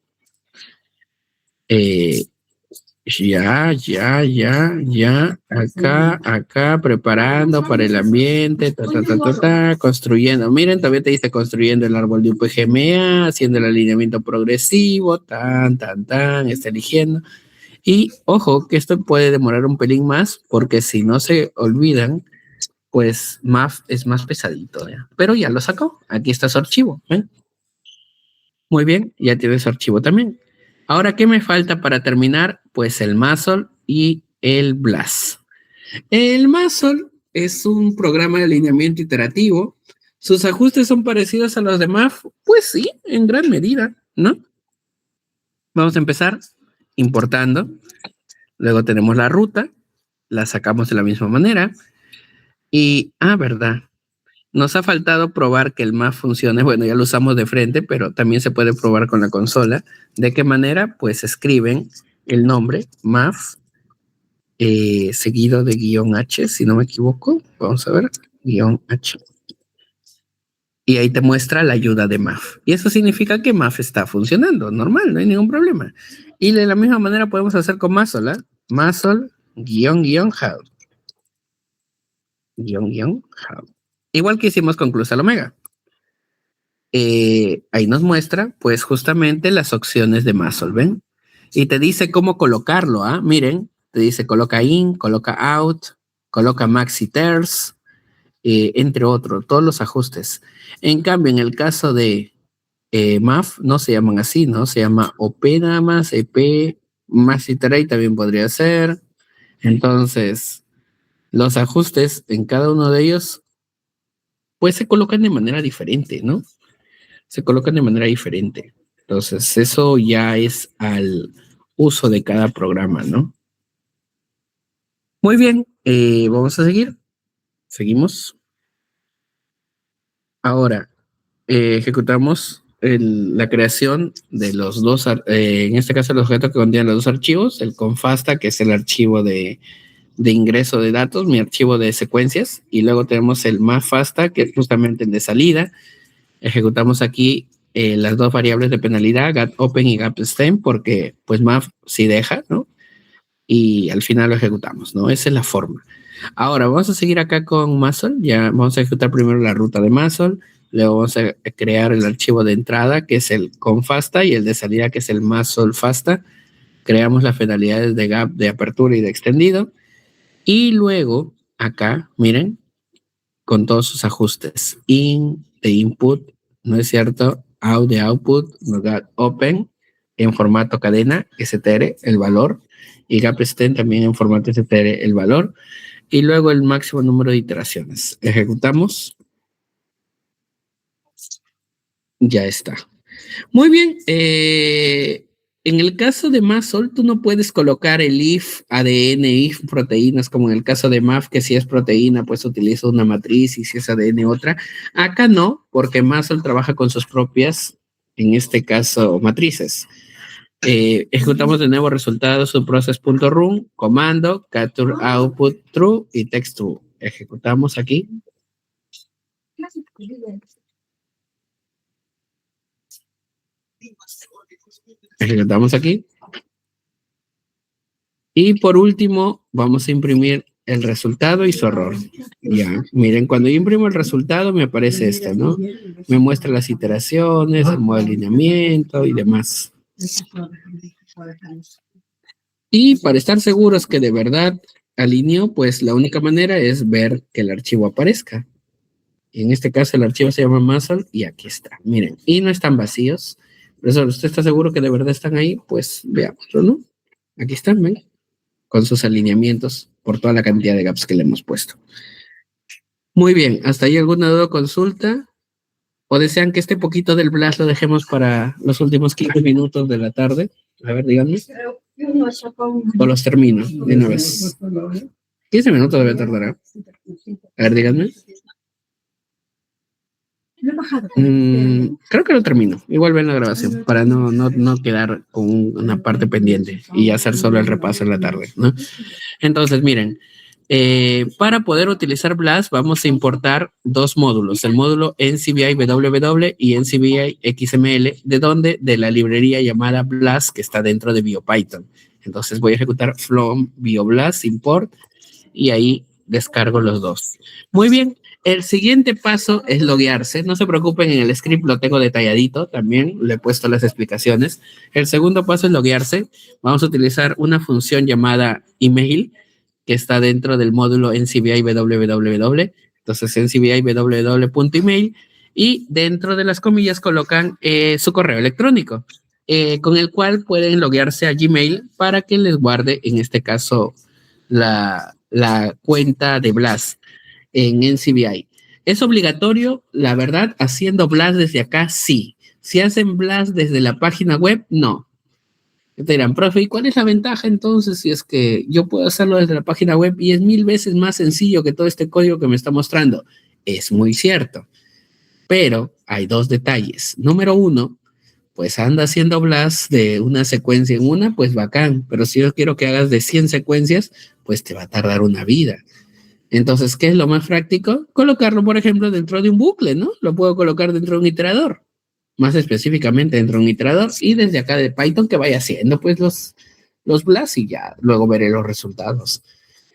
Ya. Acá, preparando para el ambiente, construyendo. Miren, todavía te dice construyendo el árbol de UPGMA, haciendo el alineamiento progresivo, está eligiendo. Y ojo, que esto puede demorar un pelín más, porque si no se olvidan, pues MAF es más pesadito, ¿ya? Pero ya lo sacó. Aquí está su archivo, ¿ven? Muy bien, ya tiene su archivo también. Ahora, ¿qué me falta para terminar? Pues el Muscle y el BLAS. El Muscle es un programa de alineamiento iterativo. ¿Sus ajustes son parecidos a los de MAF? Pues sí, en gran medida, ¿no? Vamos a empezar importando. Luego tenemos la ruta. La sacamos de la misma manera. Y, verdad. Nos ha faltado probar que el MAF funcione. Bueno, ya lo usamos de frente, pero también se puede probar con la consola. ¿De qué manera? Pues escriben el nombre, MAF, seguido de --H, si no me equivoco. Vamos a ver, --H. Y ahí te muestra la ayuda de MAF. Y eso significa que MAF está funcionando, normal, no hay ningún problema. Y de la misma manera podemos hacer con Muscle, ¿eh? Muscle, _help. how. Igual que hicimos con Cruzal Omega. Ahí nos muestra, pues, justamente las opciones de Muscle, ¿ven? Y te dice cómo colocarlo, ¿ah? Miren, te dice coloca in, coloca out, coloca maxi ters, entre otros, todos los ajustes. En cambio, en el caso de MAF, no se llaman así, ¿no? Se llama OP nada más, EP, maxi tray también podría ser. Entonces, los ajustes en cada uno de ellos, pues se colocan de manera diferente, ¿no? Se colocan de manera diferente. Entonces, eso ya es al uso de cada programa, ¿no? Muy bien, vamos a seguir. Seguimos. Ahora, ejecutamos la creación de los dos, en este caso el objeto que contiene los dos archivos, el confasta, que es el archivo de ingreso de datos, mi archivo de secuencias, y luego tenemos el mafasta, que es justamente el de salida. Ejecutamos aquí las dos variables de penalidad, gatopen y gapstem, porque pues maf sí deja, ¿no? Y al final lo ejecutamos, ¿no? Esa es la forma. Ahora vamos a seguir acá con Muscle. Ya vamos a ejecutar primero la ruta de Muscle, luego vamos a crear el archivo de entrada, que es el confasta, y el de salida, que es el Muscle fasta. Creamos las penalidades de gap, de apertura y de extendido. Y luego, acá, miren, con todos sus ajustes. In de input, ¿no es cierto? Out de output, open, en formato cadena, str, el valor. Y gapstem también en formato str, el valor. Y luego el máximo número de iteraciones. Ejecutamos. Ya está. Muy bien. En el caso de Muscle, tú no puedes colocar el if ADN, if proteínas, como en el caso de MAF, que si es proteína, pues utiliza una matriz, y si es ADN, otra. Acá no, porque Muscle trabaja con sus propias, en este caso, matrices. Ejecutamos de nuevo resultados subprocess.run, comando, capture output true y text true. Ejecutamos aquí. Ejecutamos aquí. Y por último, vamos a imprimir el resultado y su error. Ya, miren, cuando yo imprimo el resultado me aparece esto, ¿no? Me muestra las iteraciones, el modo de alineamiento y demás. Y para estar seguros que de verdad alineó, pues la única manera es ver que el archivo aparezca. En este caso el archivo se llama Muscle y aquí está, miren, y no están vacíos. Por eso, ¿usted está seguro que de verdad están ahí? Pues veámoslo, ¿no? Aquí están, ¿ven? Con sus alineamientos por toda la cantidad de gaps que le hemos puesto. Muy bien, ¿hasta ahí alguna duda o consulta? ¿O desean que este poquito del blast lo dejemos para los últimos 15 minutos de la tarde? A ver, díganme. O los termino de una vez. 15 minutos debe tardar. A ver, díganme. Creo que lo termino. Igual ven la grabación para no quedar con una parte pendiente y hacer solo el repaso en la tarde, ¿no? Entonces, miren, para poder utilizar BLAS vamos a importar dos módulos, el módulo NCBI WW y NCBI XML, ¿de dónde? De la librería llamada BLAS que está dentro de BioPython. Entonces voy a ejecutar from BioBLAS import y ahí descargo los dos. Muy bien. El siguiente paso es loguearse. No se preocupen, en el script lo tengo detalladito también, le he puesto las explicaciones. El segundo paso es loguearse. Vamos a utilizar una función llamada email que está dentro del módulo NCBI www. Entonces, NCBI www.email y dentro de las comillas colocan su correo electrónico con el cual pueden loguearse a Gmail para que les guarde, en este caso, la cuenta de BLAS en NCBI. ¿Es obligatorio? La verdad, haciendo BLAS desde acá, sí. Si hacen BLAS desde la página web, no. Te dirán, profe, ¿y cuál es la ventaja entonces si es que yo puedo hacerlo desde la página web y es 1000 veces más sencillo que todo este código que me está mostrando? Es muy cierto. Pero hay dos detalles. Número uno, pues anda haciendo BLAS de una secuencia en una, pues bacán. Pero si yo quiero que hagas de 100 secuencias, pues te va a tardar una vida. Entonces, ¿qué es lo más práctico? Colocarlo, por ejemplo, dentro de un bucle, ¿no? Lo puedo colocar dentro de un iterador, más específicamente dentro de un iterador, y desde acá de Python que vaya haciendo, pues, los BLAS y ya luego veré los resultados.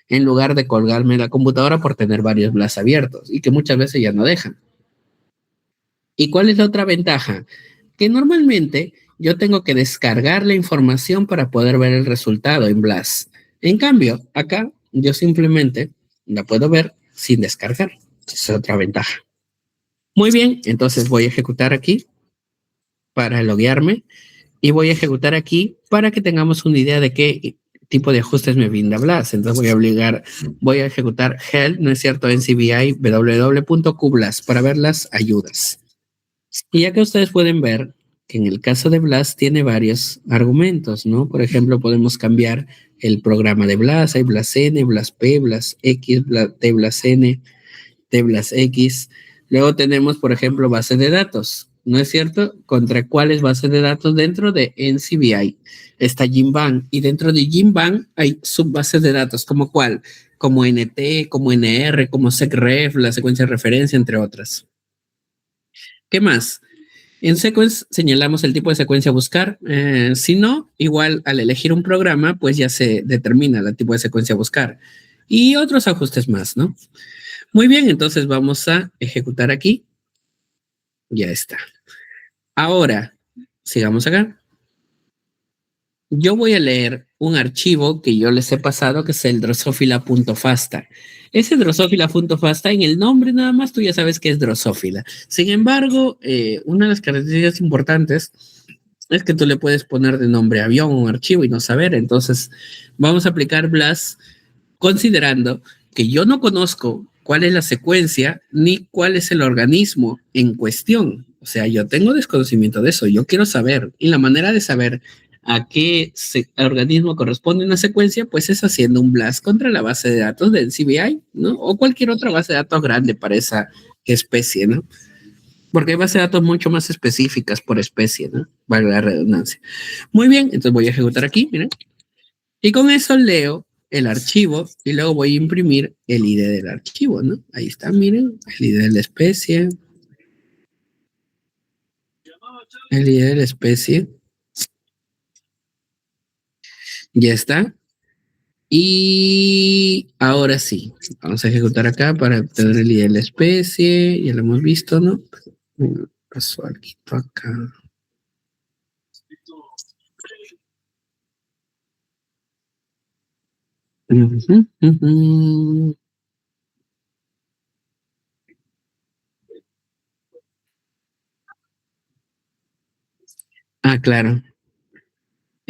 en lugar de colgarme la computadora por tener varios BLAS abiertos y que muchas veces ya no dejan. ¿Y cuál es la otra ventaja? Que normalmente yo tengo que descargar la información para poder ver el resultado en BLAS. En cambio, acá yo simplemente la puedo ver sin descargar. Esa es otra ventaja. Muy bien, entonces voy a ejecutar aquí para loguearme y voy a ejecutar aquí para que tengamos una idea de qué tipo de ajustes me brinda BLAS. Entonces voy a ejecutar help, ¿no es cierto? NCBI www.qblas para ver las ayudas. Y ya que ustedes pueden ver que en el caso de BLAS tiene varios argumentos, ¿no? Por ejemplo, podemos cambiar el programa de BLAS, hay BLAS N, BLAS P, BLAS X, T BLAS N, T BLAS X. Luego tenemos, por ejemplo, bases de datos, ¿no es cierto? ¿Contra cuáles bases de datos dentro de NCBI? Está Jinban, y dentro de Jinban hay subbases de datos, ¿como cuál? Como NT, como NR, como SecRef, la secuencia de referencia, entre otras. ¿Qué más? En Sequence señalamos el tipo de secuencia a buscar. Si no, igual al elegir un programa, pues ya se determina el tipo de secuencia a buscar. Y otros ajustes más, ¿no? Muy bien, entonces vamos a ejecutar aquí. Ya está. Ahora, sigamos acá. Yo voy a leer un archivo que yo les he pasado, que es el drosophila.fasta. Ese drosophila.fasta, en el nombre nada más, tú ya sabes que es drosófila. Sin embargo, una de las características importantes es que tú le puedes poner de nombre avión un archivo y no saber. Entonces, vamos a aplicar BLAS considerando que yo no conozco cuál es la secuencia ni cuál es el organismo en cuestión. O sea, yo tengo desconocimiento de eso, yo quiero saber. Y la manera de saber a qué organismo corresponde una secuencia, pues es haciendo un BLAS contra la base de datos del CBI, ¿no? O cualquier otra base de datos grande para esa especie, ¿no? Porque hay bases de datos mucho más específicas por especie, ¿no? Valga la redundancia. Muy bien, entonces voy a ejecutar aquí, miren. Y con eso leo el archivo y luego voy a imprimir el ID del archivo, ¿no? Ahí está, miren, el ID de la especie. El ID de la especie. Ya está. Y ahora sí, vamos a ejecutar acá para obtener el ID de la especie. Ya lo hemos visto, ¿no? Pasó algo acá. Ah, claro.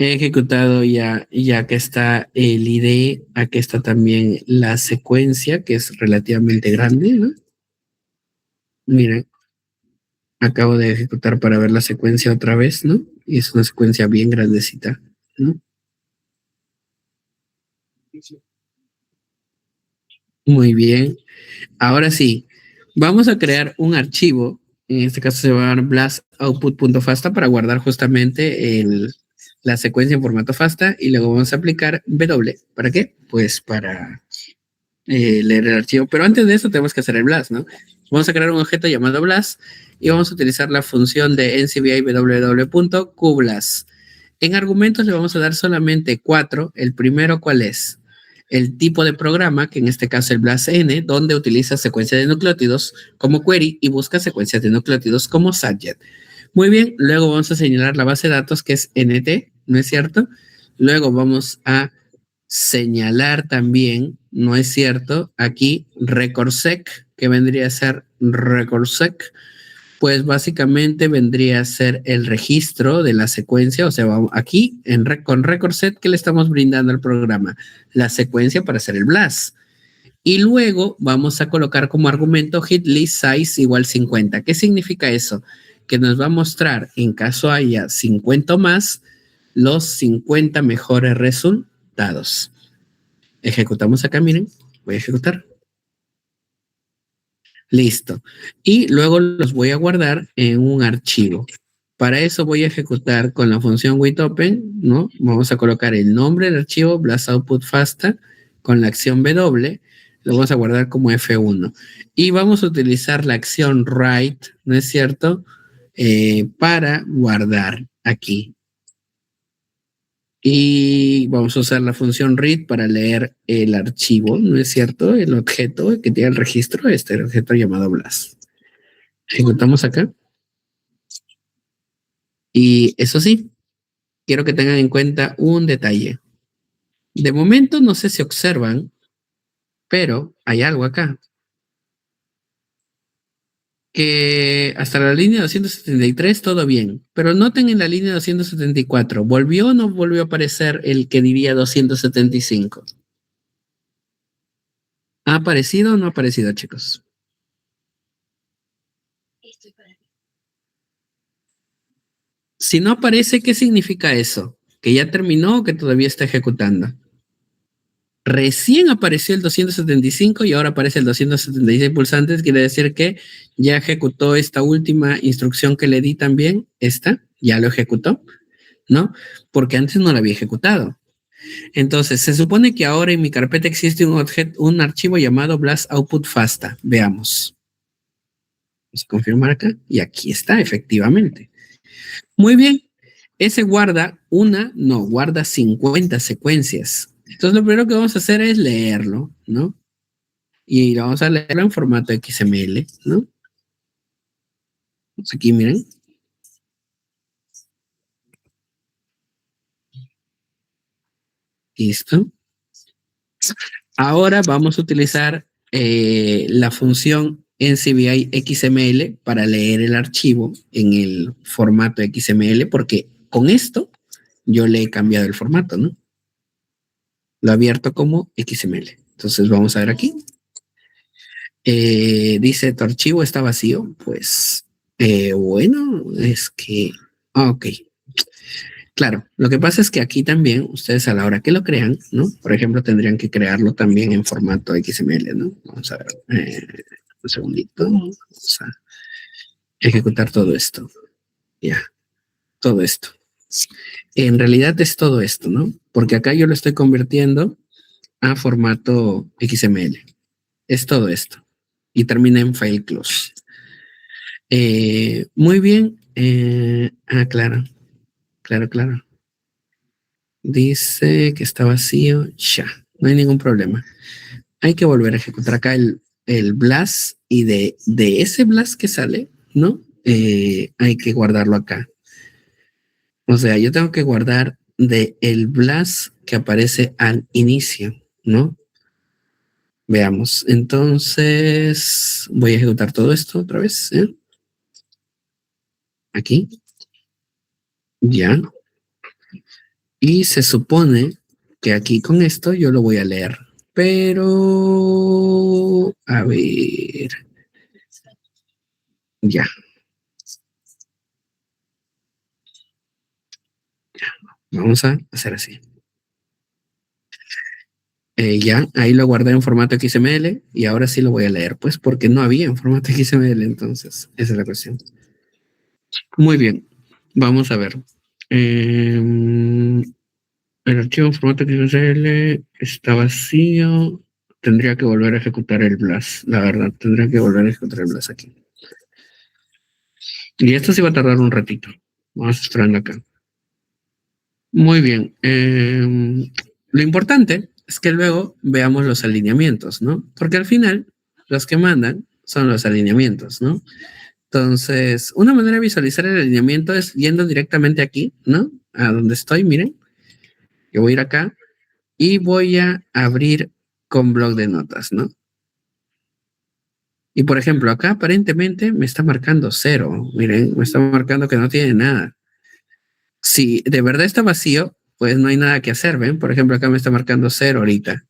He ejecutado ya que está el ID, aquí está también la secuencia, que es relativamente grande, ¿no? Miren, acabo de ejecutar para ver la secuencia otra vez, ¿no? Y es una secuencia bien grandecita, ¿no? Muy bien. Ahora sí, vamos a crear un archivo. En este caso se va a llamar blastoutput.fasta para guardar justamente la secuencia en formato FASTA y luego vamos a aplicar W. ¿Para qué? Pues para leer el archivo. Pero antes de eso tenemos que hacer el BLAS, ¿no? Vamos a crear un objeto llamado BLAS y vamos a utilizar la función de NCBI www.qblas. En argumentos le vamos a dar solamente 4. El primero, ¿cuál es? El tipo de programa, que en este caso el BLAS-N, donde utiliza secuencia de nucleótidos como query y busca secuencias de nucleótidos como subject. Muy bien, luego vamos a señalar la base de datos que es NT, ¿no es cierto? Luego vamos a señalar también, ¿no es cierto? Aquí recordsec, que vendría a ser recordsec, pues básicamente vendría a ser el registro de la secuencia, o sea, aquí con recordset, ¿qué le estamos brindando al programa? La secuencia para hacer el BLAS. Y luego vamos a colocar como argumento hit list size igual 50. ¿Qué significa eso? Que nos va a mostrar, en caso haya 50 o más, los 50 mejores resultados. Ejecutamos acá, miren, voy a ejecutar. Listo. Y luego los voy a guardar en un archivo. Para eso voy a ejecutar con la función witopen, ¿no? Vamos a colocar el nombre del archivo, blastoutput.fasta, con la acción W, lo vamos a guardar como F1. Y vamos a utilizar la acción write, ¿no es cierto? Para guardar aquí. Y vamos a usar la función read para leer el archivo, ¿no es cierto? El objeto que tiene el registro, el objeto llamado blast. Ejecutamos acá. Y eso sí, quiero que tengan en cuenta un detalle. De momento no sé si observan, pero hay algo acá. Que hasta la línea 273 todo bien, pero noten en la línea 274, ¿volvió o no volvió a aparecer el que diría 275? ¿Ha aparecido o no ha aparecido, chicos? Si no aparece, ¿qué significa eso? ¿Que ya terminó o que todavía está ejecutando? Recién apareció el 275 y ahora aparece el 276 pulsantes, quiere decir que ya ejecutó esta última instrucción que le di también, ya lo ejecutó, ¿no? Porque antes no lo había ejecutado. Entonces, se supone que ahora en mi carpeta existe un archivo llamado blast output fasta. Veamos. Vamos a confirmar acá. Y aquí está, efectivamente. Muy bien. Ese guarda guarda 50 secuencias. Entonces, lo primero que vamos a hacer es leerlo, ¿no? Y vamos a leerlo en formato XML, ¿no? Pues aquí, miren. Listo. Ahora vamos a utilizar la función NCBI XML para leer el archivo en el formato XML, porque con esto yo le he cambiado el formato, ¿no? Lo he abierto como XML. Entonces vamos a ver aquí. Dice, tu archivo está vacío. Pues, bueno, es que... ok. Claro, lo que pasa es que aquí también ustedes a la hora que lo crean, ¿no? Por ejemplo, tendrían que crearlo también en formato XML, ¿no? Vamos a ver, un segundito, vamos a ejecutar todo esto, ya, todo esto. En realidad es todo esto, ¿no? Porque acá yo lo estoy convirtiendo a formato XML. Es todo esto. Y termina en file close. Muy bien. Claro, claro. Dice que está vacío. Ya, no hay ningún problema. Hay que volver a ejecutar acá el blast y de ese blast que sale, ¿no? Hay que guardarlo acá. O sea, yo tengo que guardar de el blast que aparece al inicio, ¿no? Veamos. Entonces, voy a ejecutar todo esto otra vez, ¿eh? Aquí. Ya. Y se supone que aquí con esto yo lo voy a leer. Pero, a ver, ya, vamos a hacer así. Ya, ahí lo guardé en formato XML y ahora sí lo voy a leer, pues porque no había en formato XML, entonces esa es la cuestión. Muy bien, vamos a ver. El archivo en formato XML está vacío. Tendría que volver a ejecutar el blast, la verdad, tendría que volver a ejecutar el blast aquí. Y esto sí va a tardar un ratito. Vamos esperando acá. Muy bien. Lo importante es que luego veamos los alineamientos, ¿no? Porque al final, los que mandan son los alineamientos, ¿no? Entonces, una manera de visualizar el alineamiento es yendo directamente aquí, ¿no? A donde estoy, miren. Yo voy a ir acá y voy a abrir con bloc de notas, ¿no? Y por ejemplo, acá aparentemente me está marcando 0. Miren, me está marcando que no tiene nada. Si de verdad está vacío, pues no hay nada que hacer, ¿ven? Por ejemplo, acá me está marcando 0 ahorita.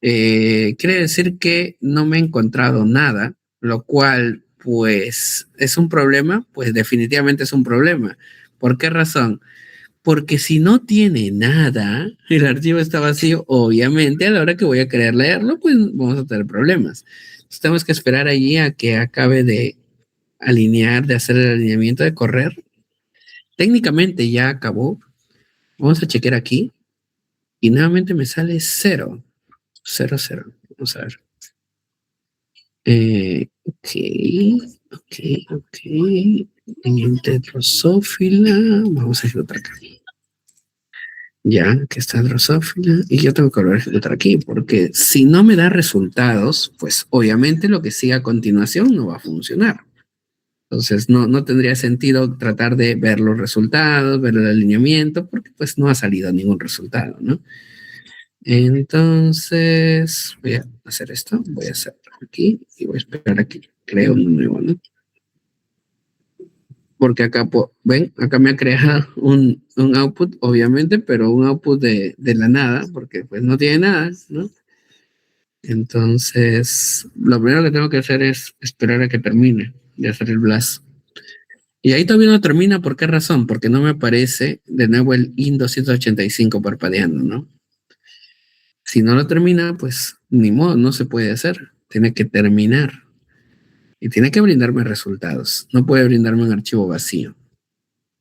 Quiere decir que no me he encontrado nada, lo cual, pues, es un problema, pues definitivamente es un problema. ¿Por qué razón? Porque si no tiene nada, el archivo está vacío, obviamente a la hora que voy a querer leerlo, pues vamos a tener problemas. Entonces, tenemos que esperar allí a que acabe de alinear, de hacer el alineamiento, de correr. Técnicamente ya acabó. Vamos a chequear aquí y nuevamente me sale 0. 0, 0. Vamos a ver. Ok. En Drosophila. Vamos a ejecutar acá. Ya, que está Drosophila. Y yo tengo que volver a ejecutar aquí, porque si no me da resultados, pues obviamente lo que siga a continuación no va a funcionar. Entonces no tendría sentido tratar de ver los resultados, ver el alineamiento, porque pues no ha salido ningún resultado, ¿no? Entonces voy a hacer esto, voy a hacer aquí y voy a esperar aquí. Creo un nuevo, ¿no? Porque acá, ven, acá me ha creado un output, obviamente, pero un output de la nada, porque pues no tiene nada, ¿no? Entonces, lo primero que tengo que hacer es esperar a que termine de hacer el blast. Y ahí todavía no termina, ¿por qué razón? Porque no me aparece de nuevo el IN285 parpadeando, ¿no? Si no lo termina, pues ni modo, no se puede hacer. Tiene que terminar. Y tiene que brindarme resultados. No puede brindarme un archivo vacío.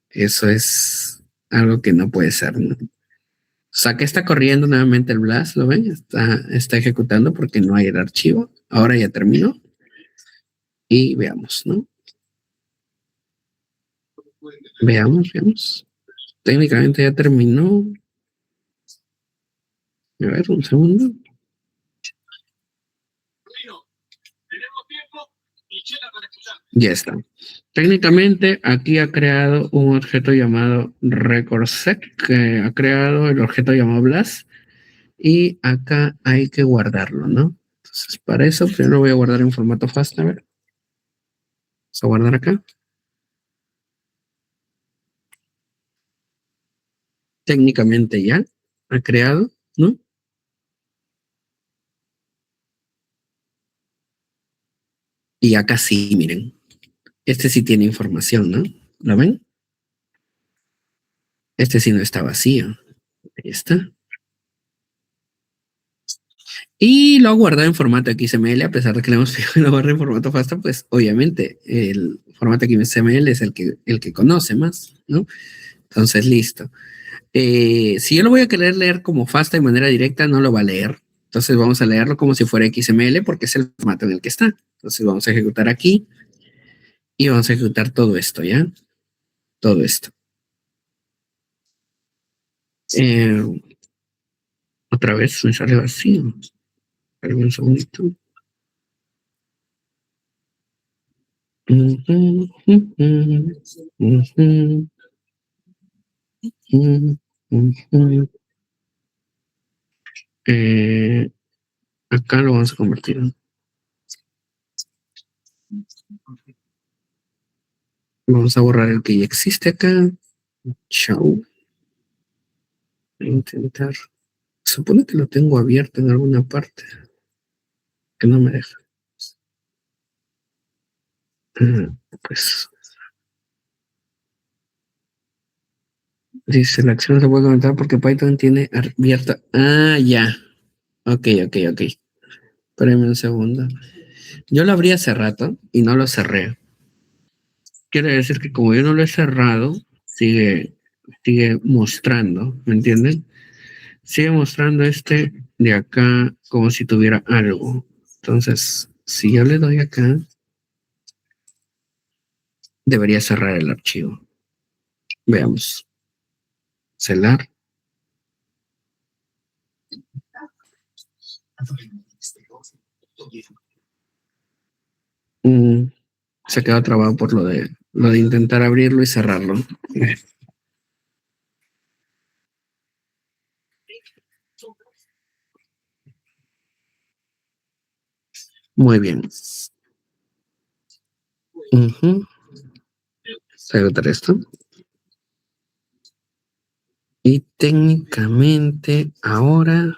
Eso es algo que no puede ser, ¿no? O sea, que está corriendo nuevamente el blast, ¿lo ven? Está ejecutando porque no hay el archivo. Ahora ya terminó. Y veamos, ¿no? Veamos. Técnicamente ya terminó. A ver, un segundo. Ya está. Técnicamente aquí ha creado un objeto llamado recordSec, que ha creado el objeto llamado blast, y acá hay que guardarlo, ¿no? Entonces, para eso primero voy a guardar en formato fast, a ver. Vamos a guardar acá. Técnicamente ya ha creado, ¿no? Y acá sí, miren. Este sí tiene información, ¿no? ¿Lo ven? Este sí no está vacío. Ahí está. Y lo ha guardado en formato XML, a pesar de que le hemos pedido que lo guarde en formato FASTA, pues obviamente el formato XML es el que conoce más, ¿no? Entonces, listo. Si yo lo voy a querer leer como FASTA de manera directa, no lo va a leer. Entonces vamos a leerlo como si fuera XML porque es el formato en el que está. Entonces vamos a ejecutar aquí y vamos a ejecutar todo esto, ¿ya? Todo esto. Eh, Otra vez me sale vacío. Espérame un segundito. Eh, Acá lo vamos a convertir. Vamos a borrar el que ya existe acá. Chau. Voy a intentar. Supone que lo tengo abierto en alguna parte. Que no me deja. Pues dice la acción no se puede comentar porque Python tiene abierta. Ah, ya. Ok. Espérame un segundo. Yo lo abrí hace rato y no lo cerré. Quiere decir que como yo no lo he cerrado, sigue mostrando, ¿me entienden? Sigue mostrando este de acá como si tuviera algo. Entonces, si yo le doy acá, debería cerrar el archivo. Veamos. Celar. Mm, Se quedó trabado por lo de intentar abrirlo y cerrarlo. Muy bien. Ejecutar esto. Y técnicamente ahora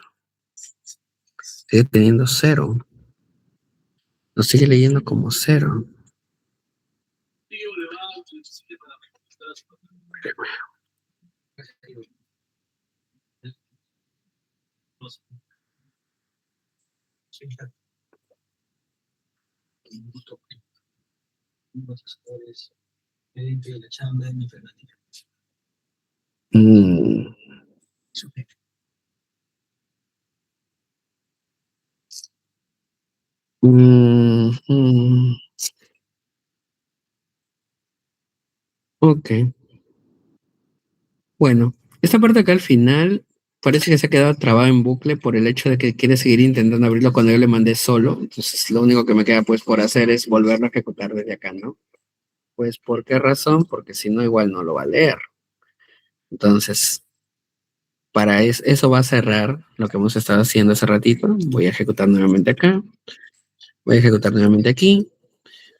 sigue teniendo 0. Lo sigue leyendo como 0. Mm. Mm. Ok. Bueno, Esta parte acá al final parece que se ha quedado trabado en bucle por el hecho de que quiere seguir intentando abrirlo cuando yo le mandé solo. Entonces lo único que me queda pues por hacer es volverlo a ejecutar desde acá, ¿no? Pues ¿por qué razón? Porque si no igual no lo va a leer. Entonces, para eso va a cerrar lo que hemos estado haciendo hace ratito. Voy a ejecutar nuevamente acá. Voy a ejecutar nuevamente aquí.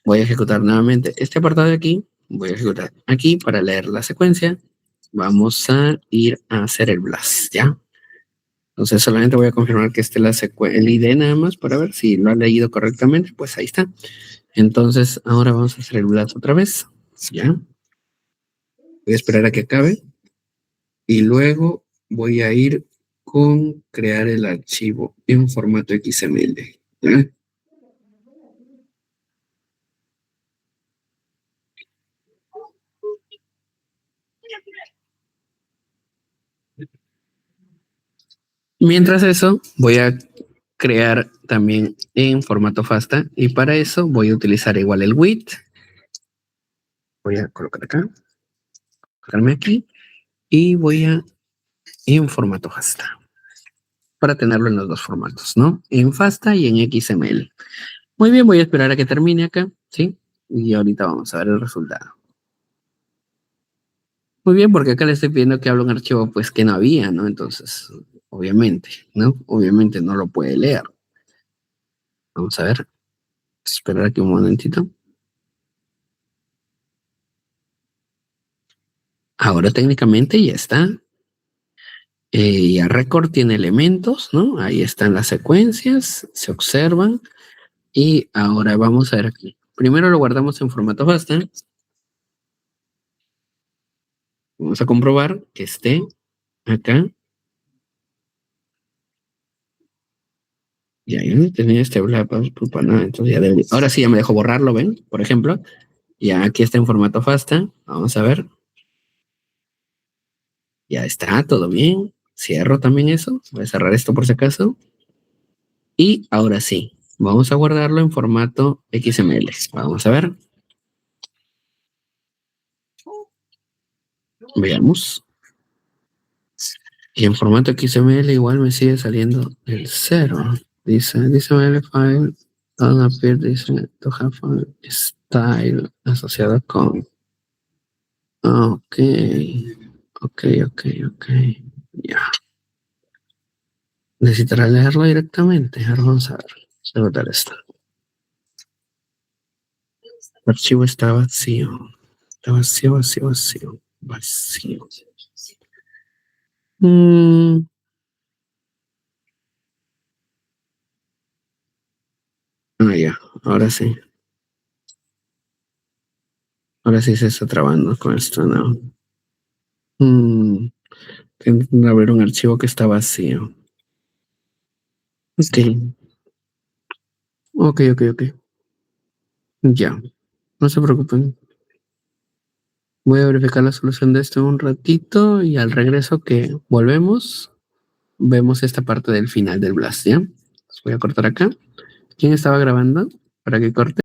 Voy a ejecutar nuevamente este apartado de aquí. Voy a ejecutar aquí para leer la secuencia. Vamos a ir a hacer el blast, ¿ya? Entonces solamente voy a confirmar que esté el ID nada más para ver si lo ha leído correctamente. Pues ahí está. Entonces ahora vamos a hacer el blast otra vez, ¿ya? Voy a esperar a que acabe. Y luego voy a ir con crear el archivo en formato XML, ¿ya? Mientras eso, voy a crear también en formato FASTA y para eso voy a utilizar igual el width. Voy a colocar acá, colocarme aquí y voy a en formato FASTA para tenerlo en los dos formatos, ¿no? En FASTA y en XML. Muy bien, voy a esperar a que termine acá, ¿sí? Y ahorita vamos a ver el resultado. Muy bien, porque acá le estoy pidiendo que hable un archivo pues que no había, ¿no? Entonces, obviamente, ¿no? Obviamente no lo puede leer. Vamos a ver. Esperar aquí un momentito. Ahora técnicamente ya está. Ya Record tiene elementos, ¿no? Ahí están las secuencias, se observan. Y ahora vamos a ver aquí. Primero lo guardamos en formato FASTA. Vamos a comprobar que esté acá. Ya, yo no tenía este bla, para nada, entonces ya debería. Ahora sí ya me dejo borrarlo, ¿ven? Por ejemplo, ya aquí está en formato FASTA. Vamos a ver. Ya está, todo bien. Cierro también eso. Voy a cerrar esto por si acaso. Y ahora sí, vamos a guardarlo en formato XML. Vamos a ver. Veamos. Y en formato XML igual me sigue saliendo el 0. Dice, XML file doesn't appear, dice, to have a style asociado con. Ok. Ok. Ya. Necesitará leerlo directamente. Ahora vamos a ver. Voy a botar esto. El archivo está vacío. Está vacío. Vacío. Ya. Ahora sí. Ahora sí se está trabando con esto, ¿no? Tengo que abrir un archivo que está vacío. Ok. Ya. No se preocupen. Voy a verificar la solución de esto en un ratito y al regreso que volvemos, vemos esta parte del final del blast, ¿ya? Voy a cortar acá. ¿Quién estaba grabando? Para que corte.